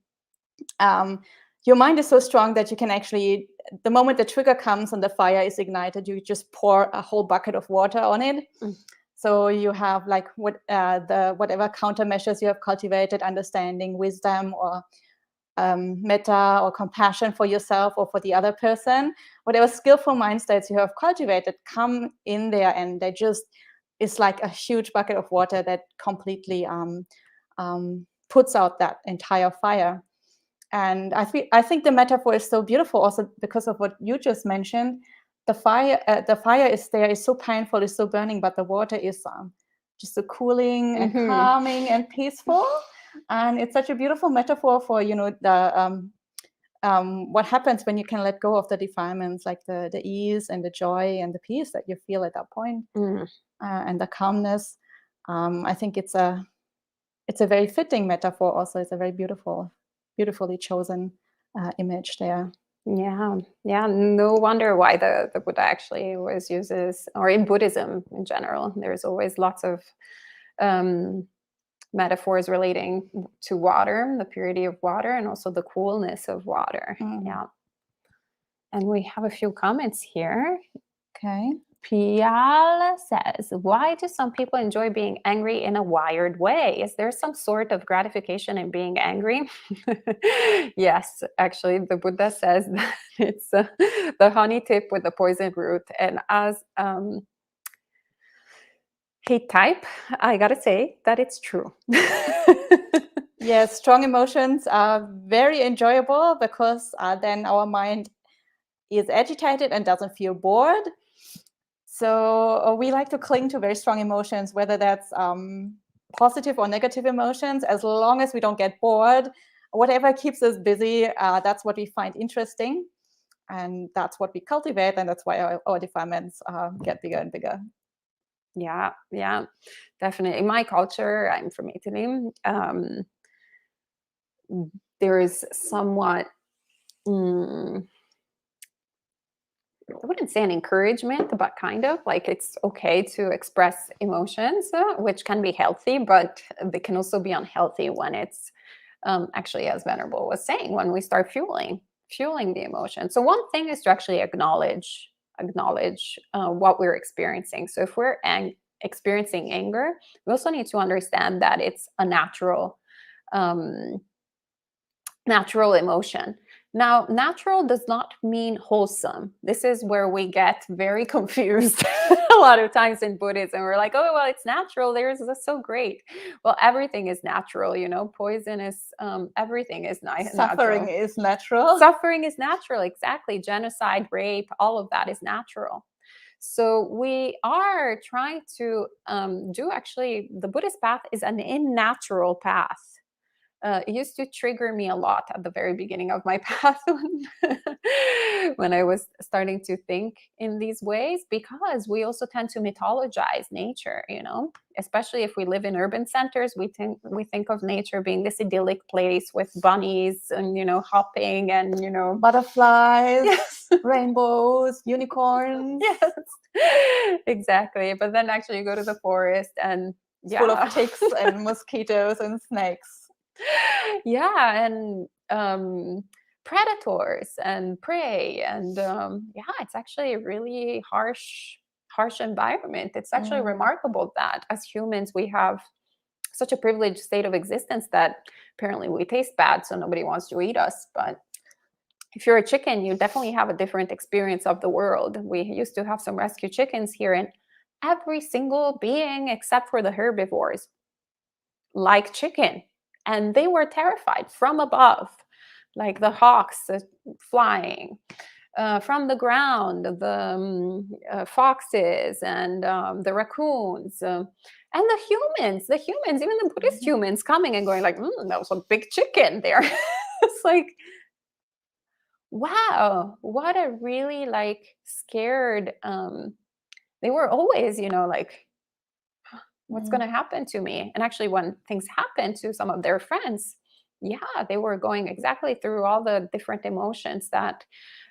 your mind is so strong that you can actually, the moment the trigger comes and the fire is ignited, you just pour a whole bucket of water on it. So you have like whatever countermeasures you have cultivated, understanding, wisdom, or metta or compassion for yourself or for the other person, whatever skillful mind states you have cultivated come in there, and they just, it's like a huge bucket of water that completely puts out that entire fire. And I think the metaphor is so beautiful also because of what you just mentioned. The fire is there, is so painful, is so burning, but the water is just so cooling and calming and peaceful. And it's such a beautiful metaphor for, the what happens when you can let go of the defilements, like the ease and the joy and the peace that you feel at that point, and the calmness. I think it's a very fitting metaphor. Also, it's a very beautifully chosen image there. Yeah, no wonder why the Buddha actually always uses, or in Buddhism in general, there's always lots of metaphors relating to water, the purity of water, and also the coolness of water. Yeah. And we have a few comments here. Okay. Pial says, why do some people enjoy being angry in a wired way? Is there some sort of gratification in being angry? Yes, actually, the Buddha says that it's the honey tip with the poison root. And as hate type, I gotta say that it's true. Yes, strong emotions are very enjoyable because then our mind is agitated and doesn't feel bored. So we like to cling to very strong emotions, whether that's positive or negative emotions, as long as we don't get bored. Whatever keeps us busy, that's what we find interesting. And that's what we cultivate. And that's why our defilements get bigger and bigger. Yeah, definitely. In my culture, I'm from Italy. There is somewhat, I wouldn't say an encouragement, but kind of like it's okay to express emotions, which can be healthy, but they can also be unhealthy when it's actually, as Venerable was saying, when we start fueling the emotion. So one thing is to actually acknowledge what we're experiencing. So if we're experiencing anger, we also need to understand that it's a natural emotion. Now, natural does not mean wholesome. This is where we get very confused a lot of times in Buddhism. We're like, oh, well, it's natural. That's so great. Well, everything is natural, poison is, everything is Suffering is natural. Suffering is natural, exactly. Genocide, rape, all of that is natural. So we are trying to do, actually, the Buddhist path is an unnatural path. It used to trigger me a lot at the very beginning of my path when I was starting to think in these ways, because we also tend to mythologize nature, especially if we live in urban centers. We think of nature being this idyllic place with bunnies and, hopping and, butterflies, yes. rainbows, unicorns. Yes, exactly. But then actually you go to the forest and full of ticks and mosquitoes and snakes. Yeah, and predators and prey, and it's actually a really harsh environment. It's actually remarkable that as humans we have such a privileged state of existence that apparently we taste bad, so nobody wants to eat us. But if you're a chicken, you definitely have a different experience of the world. We used to have some rescue chickens here, and every single being except for the herbivores like chicken. And they were terrified from above, like the hawks flying, from the ground, the foxes and the raccoons, and the humans, even the Buddhist humans coming and going like, that was a big chicken there. It's like, wow, what a really scared, they were always, like, what's going to happen to me? And actually, when things happened to some of their friends, they were going exactly through all the different emotions that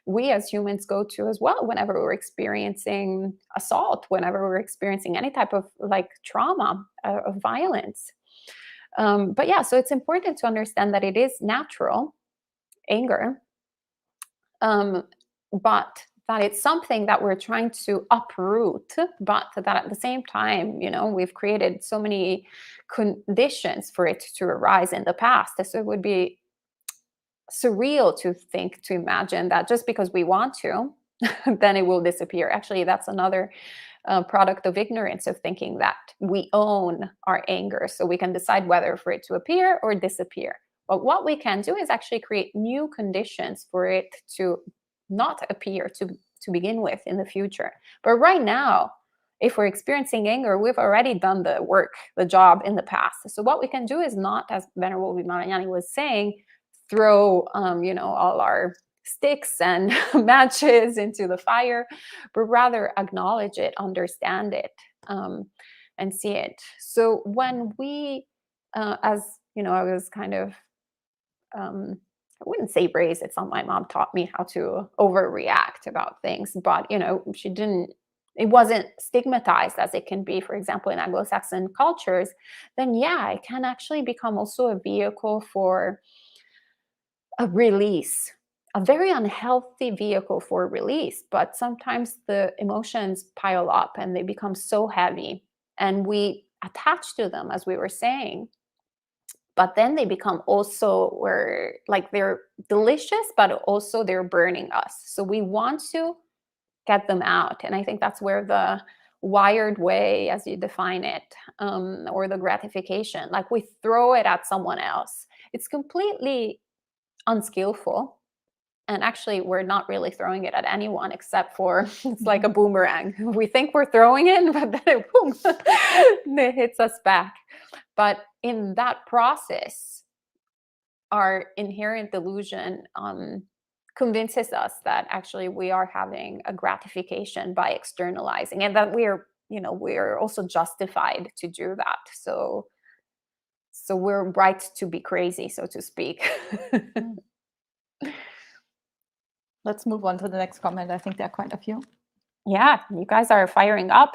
we as humans go to as well whenever we're experiencing assault, whenever we're experiencing any type of trauma, of violence. But so it's important to understand that it is natural, anger, but that it's something that we're trying to uproot, but that at the same time, we've created so many conditions for it to arise in the past. So it would be surreal to imagine that just because we want to, then it will disappear. Actually, that's another product of ignorance, of thinking that we own our anger, so we can decide whether for it to appear or disappear. But what we can do is actually create new conditions for it to not appear to begin with in the future. But right now, if we're experiencing anger, we've already done the work, the job in the past. So what we can do is not, as Venerable Vimalayani was saying, throw, all our sticks and matches into the fire, but rather acknowledge it, understand it, and see it. So when we, as I was kind of, I wouldn't say raised. It's not my mom taught me how to overreact about things, but she didn't. It wasn't stigmatized as it can be, for example, in Anglo-Saxon cultures. Then yeah, it can actually become also a vehicle for a release, a very unhealthy vehicle for release. But sometimes the emotions pile up and they become so heavy and we attach to them, as we were saying. But then they become also they're delicious, but also they're burning us. So we want to get them out. And I think that's where the wired way, as you define it, or the gratification, like we throw it at someone else. It's completely unskillful. And actually, we're not really throwing it at anyone except for it's like a boomerang. We think we're throwing it, but then it hits us back. But in that process, our inherent delusion convinces us that actually we are having a gratification by externalizing, and that we're also justified to do that. So we're right to be crazy, so to speak. Let's move on to the next comment. I think there are quite a few. Yeah, you guys are firing up.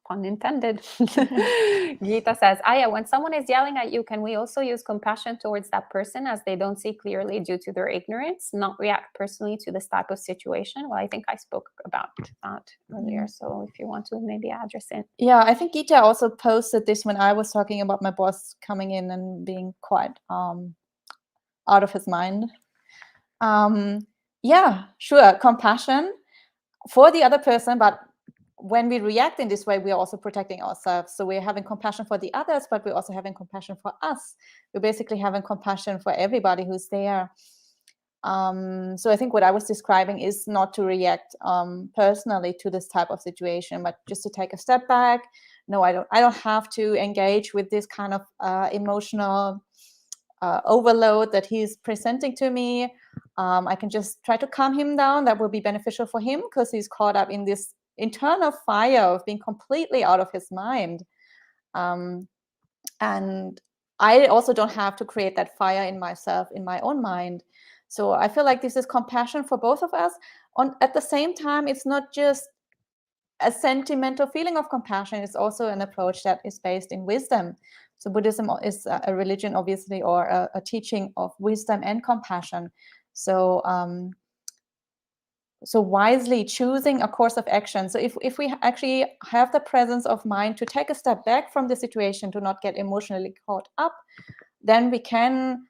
Pun intended. Gita says, Ayya, when someone is yelling at you, can we also use compassion towards that person as they don't see clearly due to their ignorance, not react personally to this type of situation? Well, I think I spoke about that earlier. So if you want to maybe address it. Yeah, I think Gita also posted this when I was talking about my boss coming in and being quite out of his mind. Yeah, sure, compassion for the other person, but when we react in this way, we are also protecting ourselves. So we're having compassion for the others, but we're also having compassion for us. We're basically having compassion for everybody who's there. So I think what I was describing is not to react personally to this type of situation, but just to take a step back. No, I don't have to engage with this kind of emotional overload that he's presenting to me. I can just try to calm him down. That will be beneficial for him because he's caught up in this internal fire of being completely out of his mind. And I also don't have to create that fire in myself, in my own mind. So I feel like this is compassion for both of us. At the same time, it's not just a sentimental feeling of compassion. It's also an approach that is based in wisdom. So Buddhism is a religion, obviously, or a teaching of wisdom and compassion. So so wisely choosing a course of action. So if we actually have the presence of mind to take a step back from the situation, to not get emotionally caught up, then we can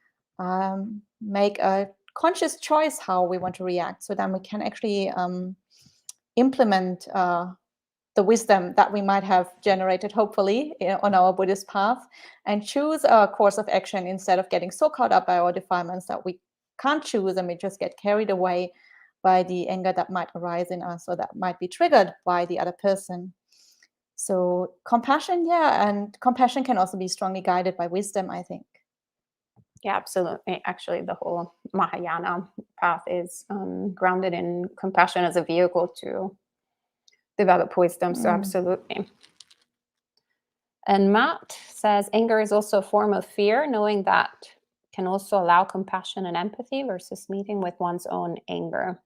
make a conscious choice how we want to react. So then we can actually implement the wisdom that we might have generated, hopefully, on our Buddhist path, and choose a course of action instead of getting so caught up by our defilements that we can't choose and we just get carried away by the anger that might arise in us or that might be triggered by the other person. So compassion, yeah, and compassion can also be strongly guided by wisdom, I think. Yeah, absolutely. Actually, the whole Mahayana path is grounded in compassion as a vehicle to develop wisdom. So absolutely. And Matt says, anger is also a form of fear, knowing that can also allow compassion and empathy versus meeting with one's own anger.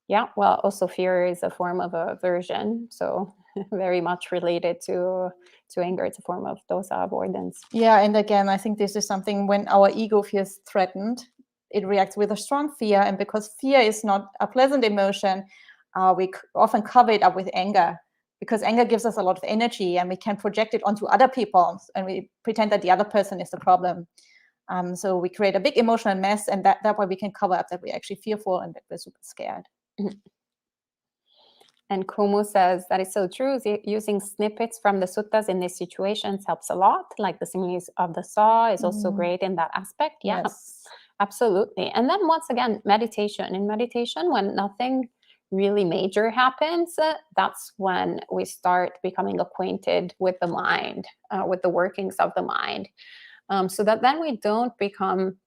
Yeah, well, also fear is a form of aversion. So very much related to anger. It's a form of dosa, avoidance. Yeah, and again, I think this is something when our ego feels threatened, it reacts with a strong fear. And because fear is not a pleasant emotion, we often cover it up with anger, because anger gives us a lot of energy and we can project it onto other people and we pretend that the other person is the problem. So we create a big emotional mess, and that way we can cover up that we're actually fearful and that we're super scared. And Kumu says that is so true. Using snippets from the suttas in these situations helps a lot. Like the similes of the saw is also great in that aspect. Yeah, yes. Absolutely. And then once again, meditation. In meditation, when nothing really major happens, that's when we start becoming acquainted with the mind, with the workings of the mind. So that then we don't become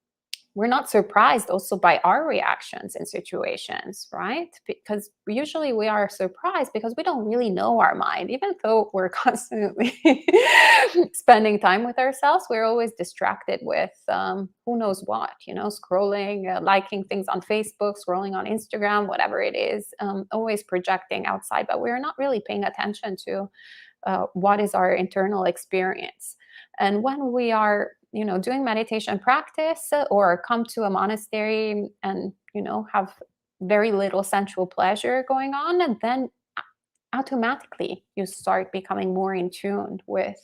we're not surprised also by our reactions in situations, right? Because usually we are surprised because we don't really know our mind. Even though we're constantly spending time with ourselves, we're always distracted with who knows what, scrolling, liking things on Facebook, scrolling on Instagram, whatever it is, always projecting outside, but we're not really paying attention to what is our internal experience. And when we are doing meditation practice or come to a monastery and have very little sensual pleasure going on, and then automatically you start becoming more in tune with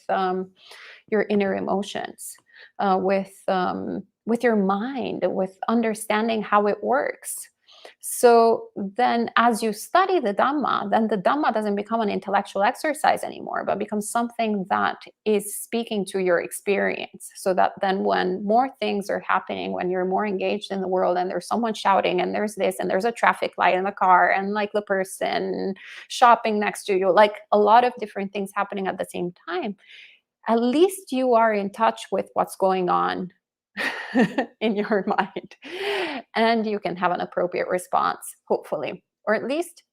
your inner emotions, with your mind, with understanding how it works. So then as you study the Dhamma, then the Dhamma doesn't become an intellectual exercise anymore, but becomes something that is speaking to your experience. So that then when more things are happening, when you're more engaged in the world and there's someone shouting and there's this and there's a traffic light in the car and like the person shopping next to you, like a lot of different things happening at the same time, at least you are in touch with what's going on in your mind, and you can have an appropriate response, hopefully, or at least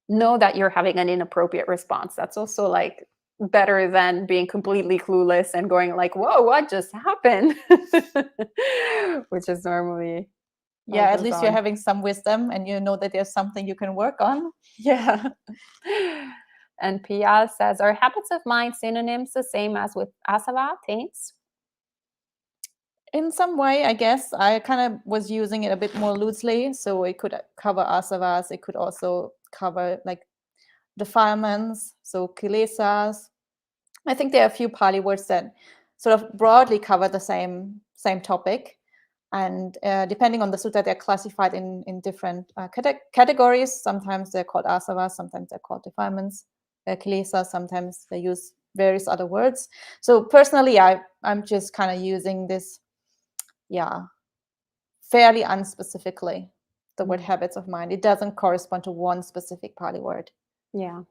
know that you're having an inappropriate response. That's also like better than being completely clueless and going like, whoa, what just happened? Which is normally Yeah, what at goes least you're on. having some wisdom and you know that there's something you can work on. Yeah. And Pia says, are habits of mind synonyms the same as with asava, taints? In some way, I guess I kind of was using it a bit more loosely, so it could cover asavas. It could also cover like defilements, so kilesas. I think there are a few Pali words that sort of broadly cover the same topic, and depending on the sutta, they're classified in different categories. Sometimes they're called asavas, sometimes they're called defilements, kilesas. Sometimes they use various other words. So personally, I'm just kind of using this. Yeah, fairly unspecifically, the word habits of mind. It doesn't correspond to one specific Pali word. Yeah.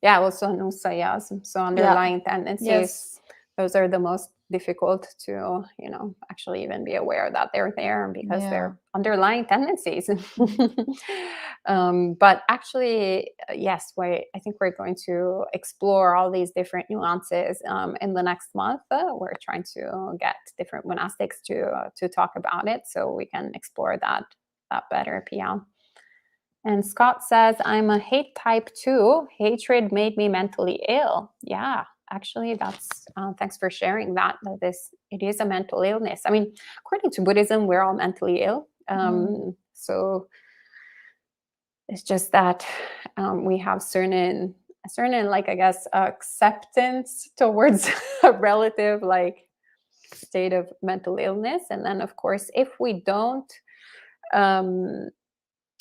Yeah, also nusayas, so underlying tendencies. Yes. Those are the most difficult to, actually even be aware that they're there because they're underlying tendencies. But actually, yes, I think we're going to explore all these different nuances in the next month. We're trying to get different monastics to talk about it so we can explore that better, Pia. And Scott says, I'm a hate type 2. Hatred made me mentally ill. Yeah, actually, that's thanks for sharing that. It is a mental illness. I mean, according to Buddhism, we're all mentally ill. So it's just that we have certain, like, I guess, acceptance towards a relative like state of mental illness. And then, of course, if we don't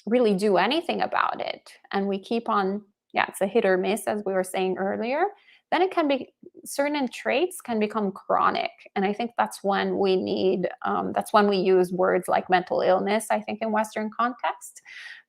really do anything about it and we keep on, it's a hit or miss, as we were saying earlier, then it can be, certain traits can become chronic. And I think that's when we need, that's when we use words like mental illness, I think, in Western context.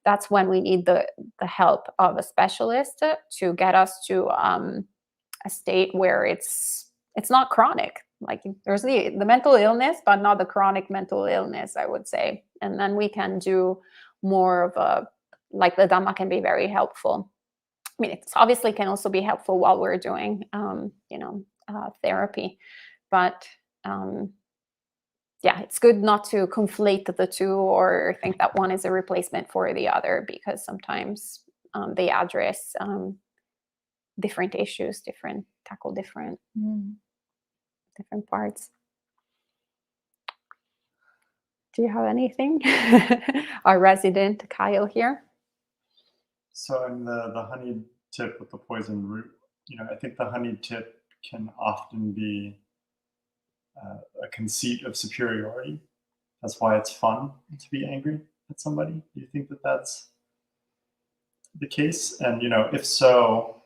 That's when we need the help of a specialist to get us to a state where it's not chronic. Like there's the mental illness, but not the chronic mental illness, I would say. And then we can do more of a, like, the Dhamma can be very helpful. I mean, it obviously can also be helpful while we're doing, therapy. But it's good not to conflate the two or think that one is a replacement for the other, because sometimes they address different issues, tackle different parts. Do you have anything? Our resident Kyle here. So in the honeyed tip with the poison root, I think the honeyed tip can often be a conceit of superiority. That's why it's fun to be angry at somebody. Do you think that that's the case? And, if so,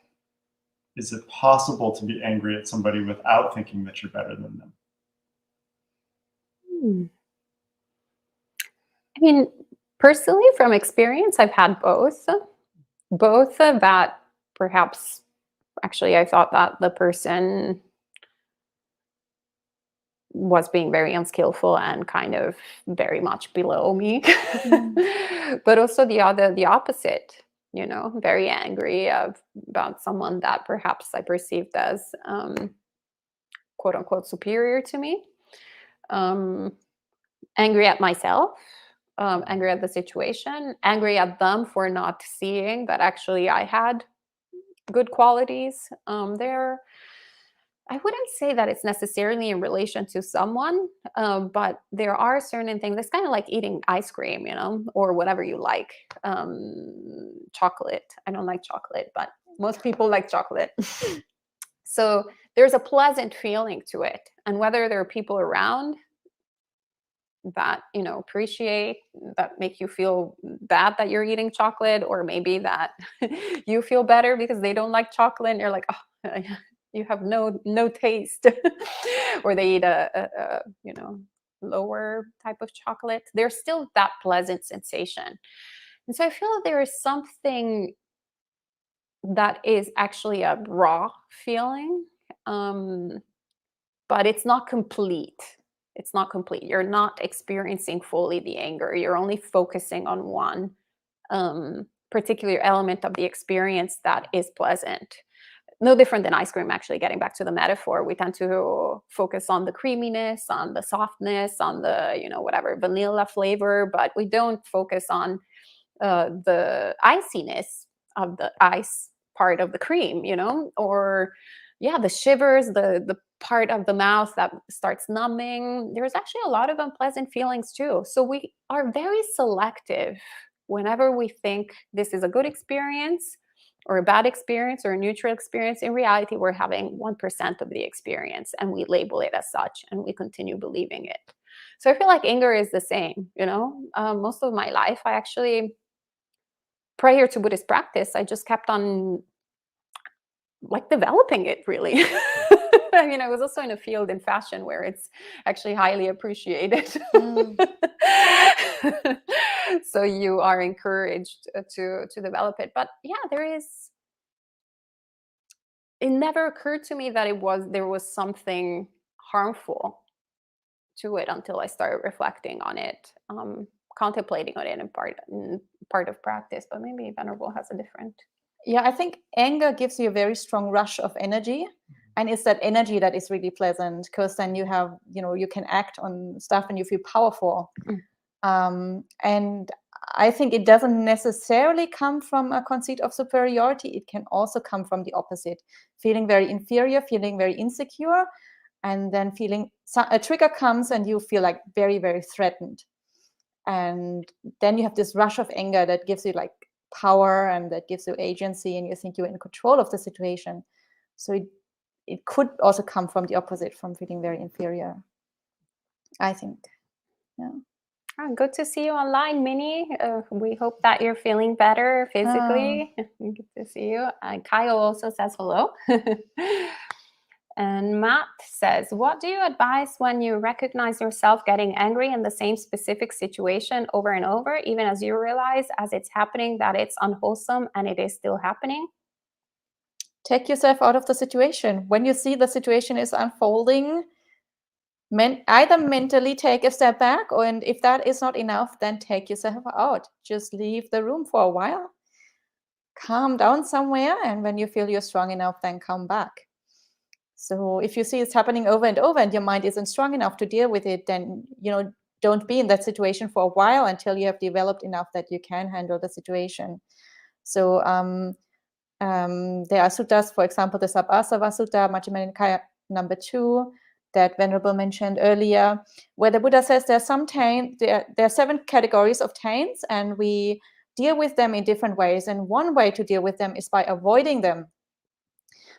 is it possible to be angry at somebody without thinking that you're better than them? I mean, personally, from experience, I've had both. Both that perhaps, actually, I thought that the person was being very unskillful and kind of very much below me. But also the opposite, very angry about someone that perhaps I perceived as quote unquote superior to me. Angry at myself, angry at the situation, angry at them for not seeing that actually I had good qualities there. I wouldn't say that it's necessarily in relation to someone, but there are certain things. It's kind of like eating ice cream, or whatever you like. Chocolate. I don't like chocolate, but most people like chocolate. So there's a pleasant feeling to it. And whether there are people around that, appreciate, that make you feel bad that you're eating chocolate, or maybe that you feel better because they don't like chocolate and you're like, oh, you have no taste, or they eat a lower type of chocolate, there's still that pleasant sensation. And so I feel that there is something that is actually a raw feeling, but it's not complete. It's not complete. You're not experiencing fully the anger. You're only focusing on one particular element of the experience that is pleasant. No different than ice cream, actually, getting back to the metaphor. We tend to focus on the creaminess, on the softness, on the, whatever, vanilla flavor, but we don't focus on the iciness of the ice part of the cream, or the shivers, the part of the mouth that starts numbing. There's actually a lot of unpleasant feelings too. So we are very selective whenever we think this is a good experience or a bad experience or a neutral experience. In reality, we're having 1% of the experience, and we label it as such, and we continue believing it. So I feel like anger is the same. Most of my life, I actually, prior to Buddhist practice, I just kept on developing it, really. I mean, I was also in a field in fashion where it's actually highly appreciated. So you are encouraged to develop it. But it never occurred to me that there was something harmful to it until I started reflecting on it, contemplating on it in part of practice. But maybe Venerable has a different. Yeah, I think anger gives you a very strong rush of energy. And it's that energy that is really pleasant, because then you have, you can act on stuff and you feel powerful. And I think it doesn't necessarily come from a conceit of superiority. It can also come from the opposite, feeling very inferior, feeling very insecure, and then feeling a trigger comes and you feel like very, very threatened. And then you have this rush of anger that gives you like power and that gives you agency, and you think you're in control of the situation. So it could also come from the opposite, from feeling very inferior, I think. Yeah. Good to see you online, Minnie. We hope that you're feeling better physically. Good to see you. Kyle also says hello. And Matt says, what do you advise when you recognize yourself getting angry in the same specific situation over and over, even as you realize as it's happening that it's unwholesome and it is still happening? Take yourself out of the situation. When you see the situation is unfolding, either mentally take a step back, and if that is not enough, then take yourself out. Just leave the room for a while. Calm down somewhere, and when you feel you're strong enough, then come back. So if you see it's happening over and over and your mind isn't strong enough to deal with it, then, don't be in that situation for a while until you have developed enough that you can handle the situation. So there are suttas, for example, the Sabbasava Sutta, Majjhima Nikaya number 2, that Venerable mentioned earlier, where the Buddha says there are 7 categories of taints, and we deal with them in different ways. And one way to deal with them is by avoiding them.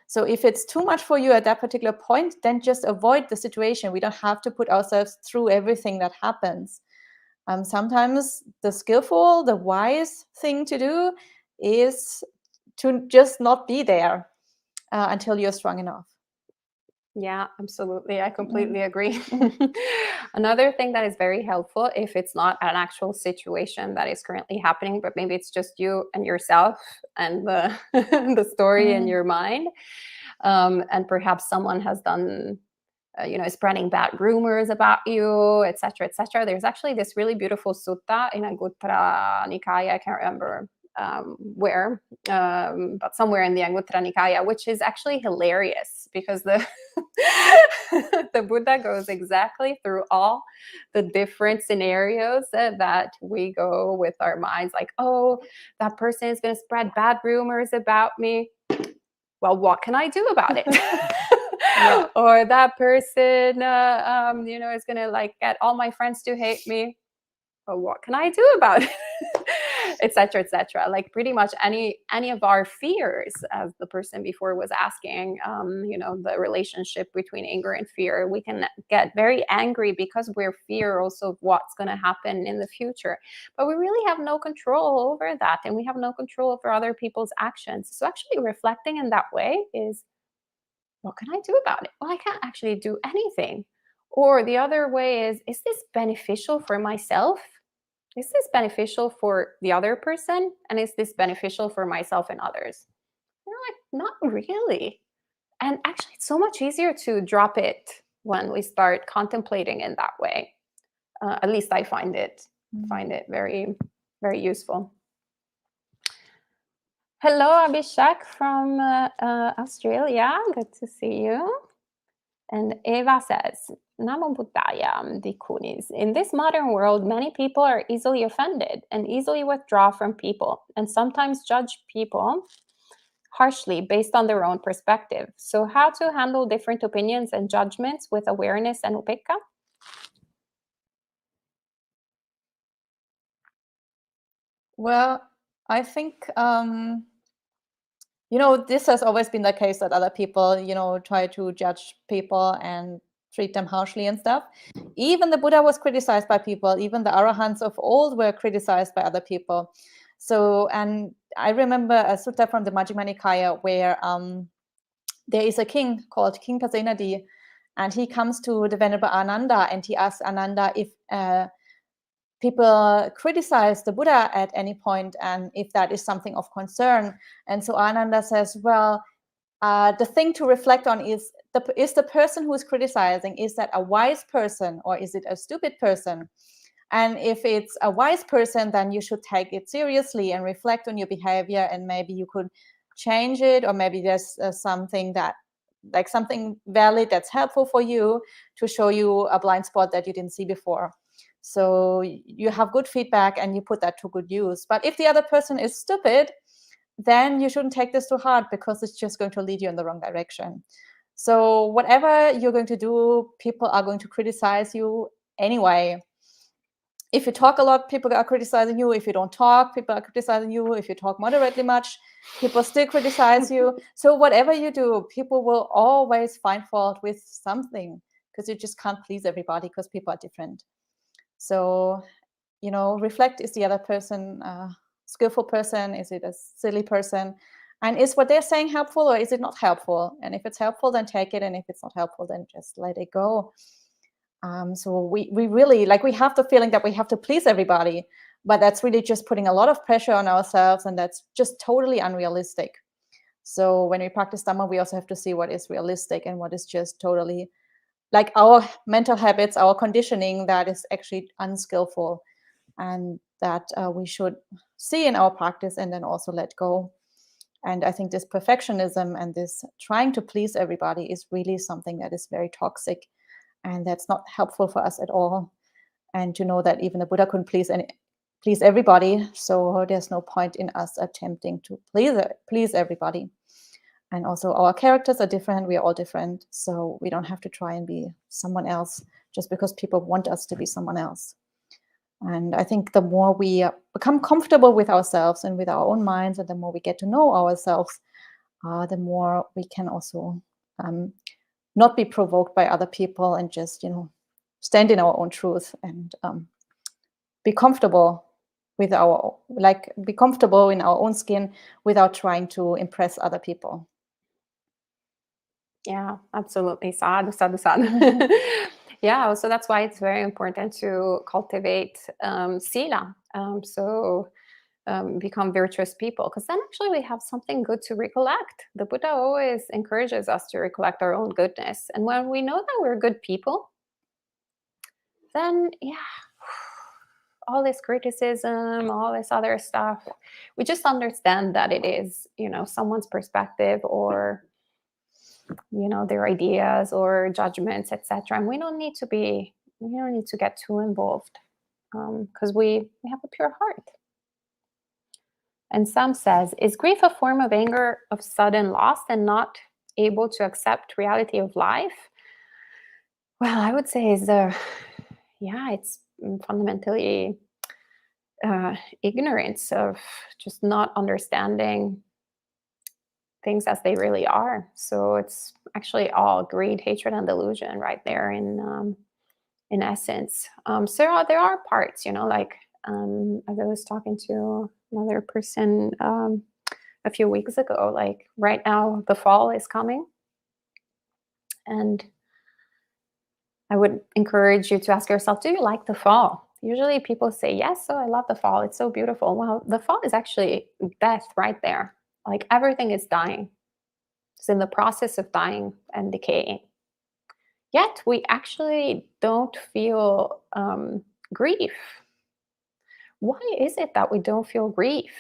So if it's too much for you at that particular point, then just avoid the situation. We don't have to put ourselves through everything that happens. Sometimes the skillful, the wise thing to do is to just not be there until you're strong enough. Yeah, absolutely. I completely agree. Another thing that is very helpful, if it's not an actual situation that is currently happening, but maybe it's just you and yourself and the story in your mind, and perhaps someone has done spreading bad rumors about you, etc., etc. There's actually this really beautiful sutta in Anguttara Nikaya. I can't remember where, but somewhere in the Anguttara Nikaya, which is actually hilarious because the the Buddha goes exactly through all the different scenarios that we go with our minds, like, oh, that person is going to spread bad rumors about me. Well, what can I do about it? Yeah. Or that person, is going to like get all my friends to hate me. Well, what can I do about it? Etc., etc. Like pretty much any of our fears, as the person before was asking, the relationship between anger and fear, we can get very angry because we're fear also of what's going to happen in the future. But we really have no control over that, and we have no control over other people's actions. So actually reflecting in that way is, what can I do about it? Well, I can't actually do anything. Or the other way is this beneficial for myself? Is this beneficial for the other person? And is this beneficial for myself and others? Not really. And actually, it's so much easier to drop it when we start contemplating in that way. At least I find it very, very useful. Hello, Abhishek from Australia. Good to see you. And Eva says, Namo Buddhaya, Bhikkhunis. In this modern world, many people are easily offended and easily withdraw from people, and sometimes judge people harshly based on their own perspective. So how to handle different opinions and judgments with awareness and upekkha? Well, I think, this has always been the case that other people, try to judge people and treat them harshly and stuff. Even the Buddha was criticized by people. Even the Arahants of old were criticized by other people. So, and I remember a sutta from the Majjhima Nikaya where there is a king called King Pasenadi, and he comes to the Venerable Ananda and he asks Ananda if people criticize the Buddha at any point and if that is something of concern. And so Ananda says, well, the thing to reflect on is the person who is criticizing, is that a wise person or is it a stupid person? And if it's a wise person, then you should take it seriously and reflect on your behavior, and maybe you could change it, or maybe there's something valid that's helpful for you to show you a blind spot that you didn't see before. So you have good feedback and you put that to good use. But if the other person is stupid, then you shouldn't take this to heart, because it's just going to lead you in the wrong direction. So whatever you're going to do, people are going to criticize you anyway. If you talk a lot, people are criticizing you. If you don't talk, people are criticizing you. If you talk moderately much, people still criticize you. So whatever you do, people will always find fault with something, because you just can't please everybody, because people are different. So, reflect, is the other person a skillful person? Is it a silly person? And is what they're saying helpful, or is it not helpful? And if it's helpful, then take it. And if it's not helpful, then just let it go. So we really, we have the feeling that we have to please everybody, but that's really just putting a lot of pressure on ourselves, and that's just totally unrealistic. So when we practice Dhamma, we also have to see what is realistic and what is just totally our mental habits, our conditioning that is actually unskillful, and that we should see in our practice and then also let go. And I think this perfectionism and this trying to please everybody is really something that is very toxic, and that's not helpful for us at all. And to know that even the Buddha couldn't please everybody, so there's no point in us attempting to please everybody. And also our characters are different, we are all different, so we don't have to try and be someone else just because people want us to be someone else. And I think the more we become comfortable with ourselves and with our own minds, and the more we get to know ourselves, the more we can also not be provoked by other people, and just, stand in our own truth and be comfortable with be comfortable in our own skin without trying to impress other people. Yeah, absolutely. Sadhu, sadhu, sadhu. Yeah, so that's why it's very important to cultivate sila. So become virtuous people, because then actually we have something good to recollect. The Buddha always encourages us to recollect our own goodness. And when we know that we're good people, then all this criticism, all this other stuff, we just understand that it is, someone's perspective, or their ideas or judgments, etc. And we don't need to get too involved, because we have a pure heart. And Sam says, is grief a form of anger of sudden loss and not able to accept reality of life? Well, I would say it's fundamentally ignorance of just not understanding things as they really are. So it's actually all greed, hatred, and delusion right there in essence. So there are parts, like as I was talking to another person a few weeks ago, like right now the fall is coming, and I would encourage you to ask yourself, do you like the fall? Usually people say, yes, so I love the fall, it's so beautiful. Well, the fall is actually death right there. Like everything is dying. It's in the process of dying and decaying. Yet we actually don't feel grief. Why is it that we don't feel grief?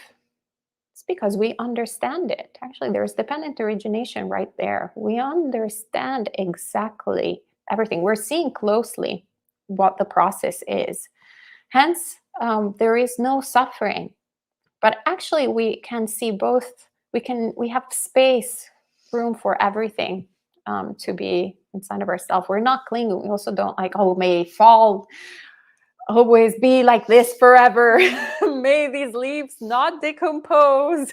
It's because we understand it. Actually, there's dependent origination right there. We understand exactly everything. We're seeing closely what the process is. Hence, there is no suffering. But actually, we can see both. We have space, room for everything to be inside of ourselves. We're not clinging. We also don't may fall always be like this forever. May these leaves not decompose.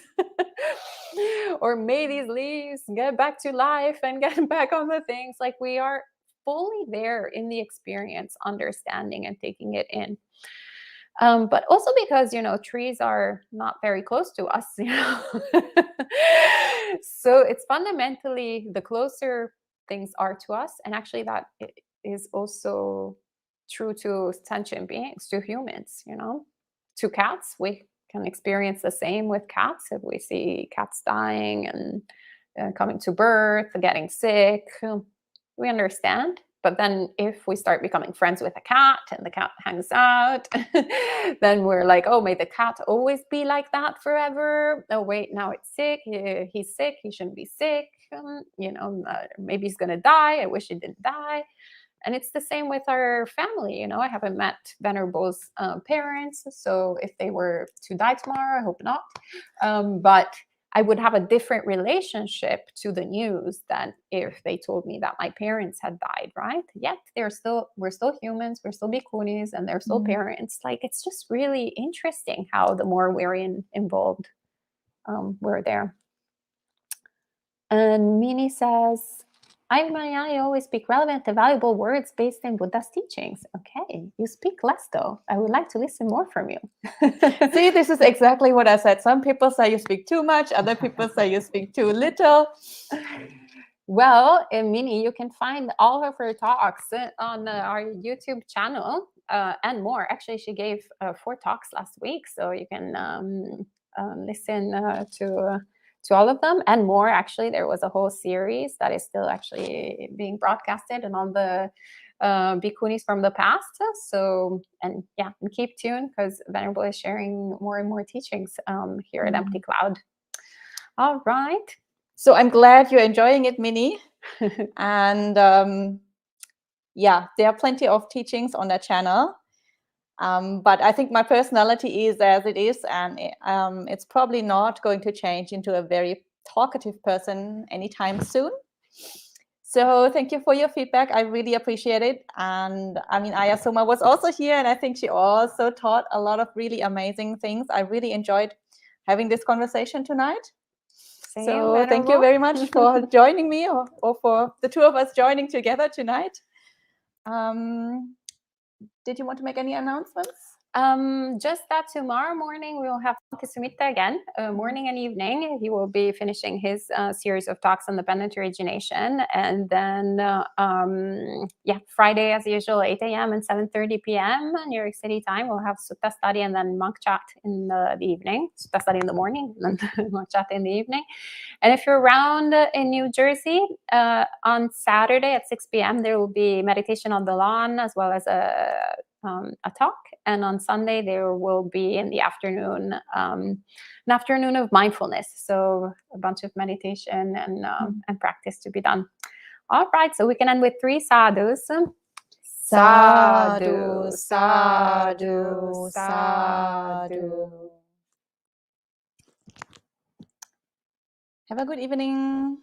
Or may these leaves get back to life and get back on the things. Like we are fully there in the experience, understanding and taking it in. But also because, trees are not very close to us, So it's fundamentally the closer things are to us. And actually that is also true to sentient beings, to humans, to cats. We can experience the same with cats. If we see cats dying and coming to birth, getting sick, we understand. But then if we start becoming friends with a cat and the cat hangs out, then we're like, oh, may the cat always be like that forever? Oh, wait, now it's sick. He's sick. He shouldn't be sick. Maybe he's going to die. I wish he didn't die. And it's the same with our family. I haven't met Venerable's parents. So if they were to die tomorrow, I hope not. But I would have a different relationship to the news than if they told me that my parents had died, right? Yet we're still humans, we're still bhikkhunis, and they're still parents. Like, it's just really interesting how the more we're involved, we're there. And Mini says, I always speak relevant and valuable words based in Buddha's teachings. Okay, you speak less though. I would like to listen more from you. See, this is exactly what I said. Some people say you speak too much. Other people say you speak too little. Well, Mini, you can find all of her talks on our YouTube channel and more. Actually, she gave 4 talks last week, so you can listen to all of them and more. Actually, there was a whole series that is still actually being broadcasted and on the bhikkhunis from the past. So, and keep tuned because Venerable is sharing more and more teachings here at Empty Cloud. All right. So I'm glad you're enjoying it, Mini. And there are plenty of teachings on that channel. But I think my personality is as it is, and it's probably not going to change into a very talkative person anytime soon. So thank you for your feedback. I really appreciate it. And Ayya Soma was also here, and I think she also taught a lot of really amazing things. I really enjoyed having this conversation tonight. Same, so Venerable. Thank you very much for joining me, or for the 2 of us joining together tonight. Did you want to make any announcements? Just that tomorrow morning we will have Sumita again, morning and evening. He will be finishing his series of talks on dependent origination, and then Friday as usual, 8 a.m. and 7:30 p.m. New York City time. We'll have Sutta study and then monk chat in the evening. Sutta study in the morning, and then monk chat in the evening. And if you're around in New Jersey, on Saturday at 6 p.m. there will be meditation on the lawn as well as a talk, and on Sunday there will be in the afternoon an afternoon of mindfulness, so a bunch of meditation and practice to be done. All right, so we can end with 3 sadhus. Sadhu, sadhu, sadhu. Have a good evening.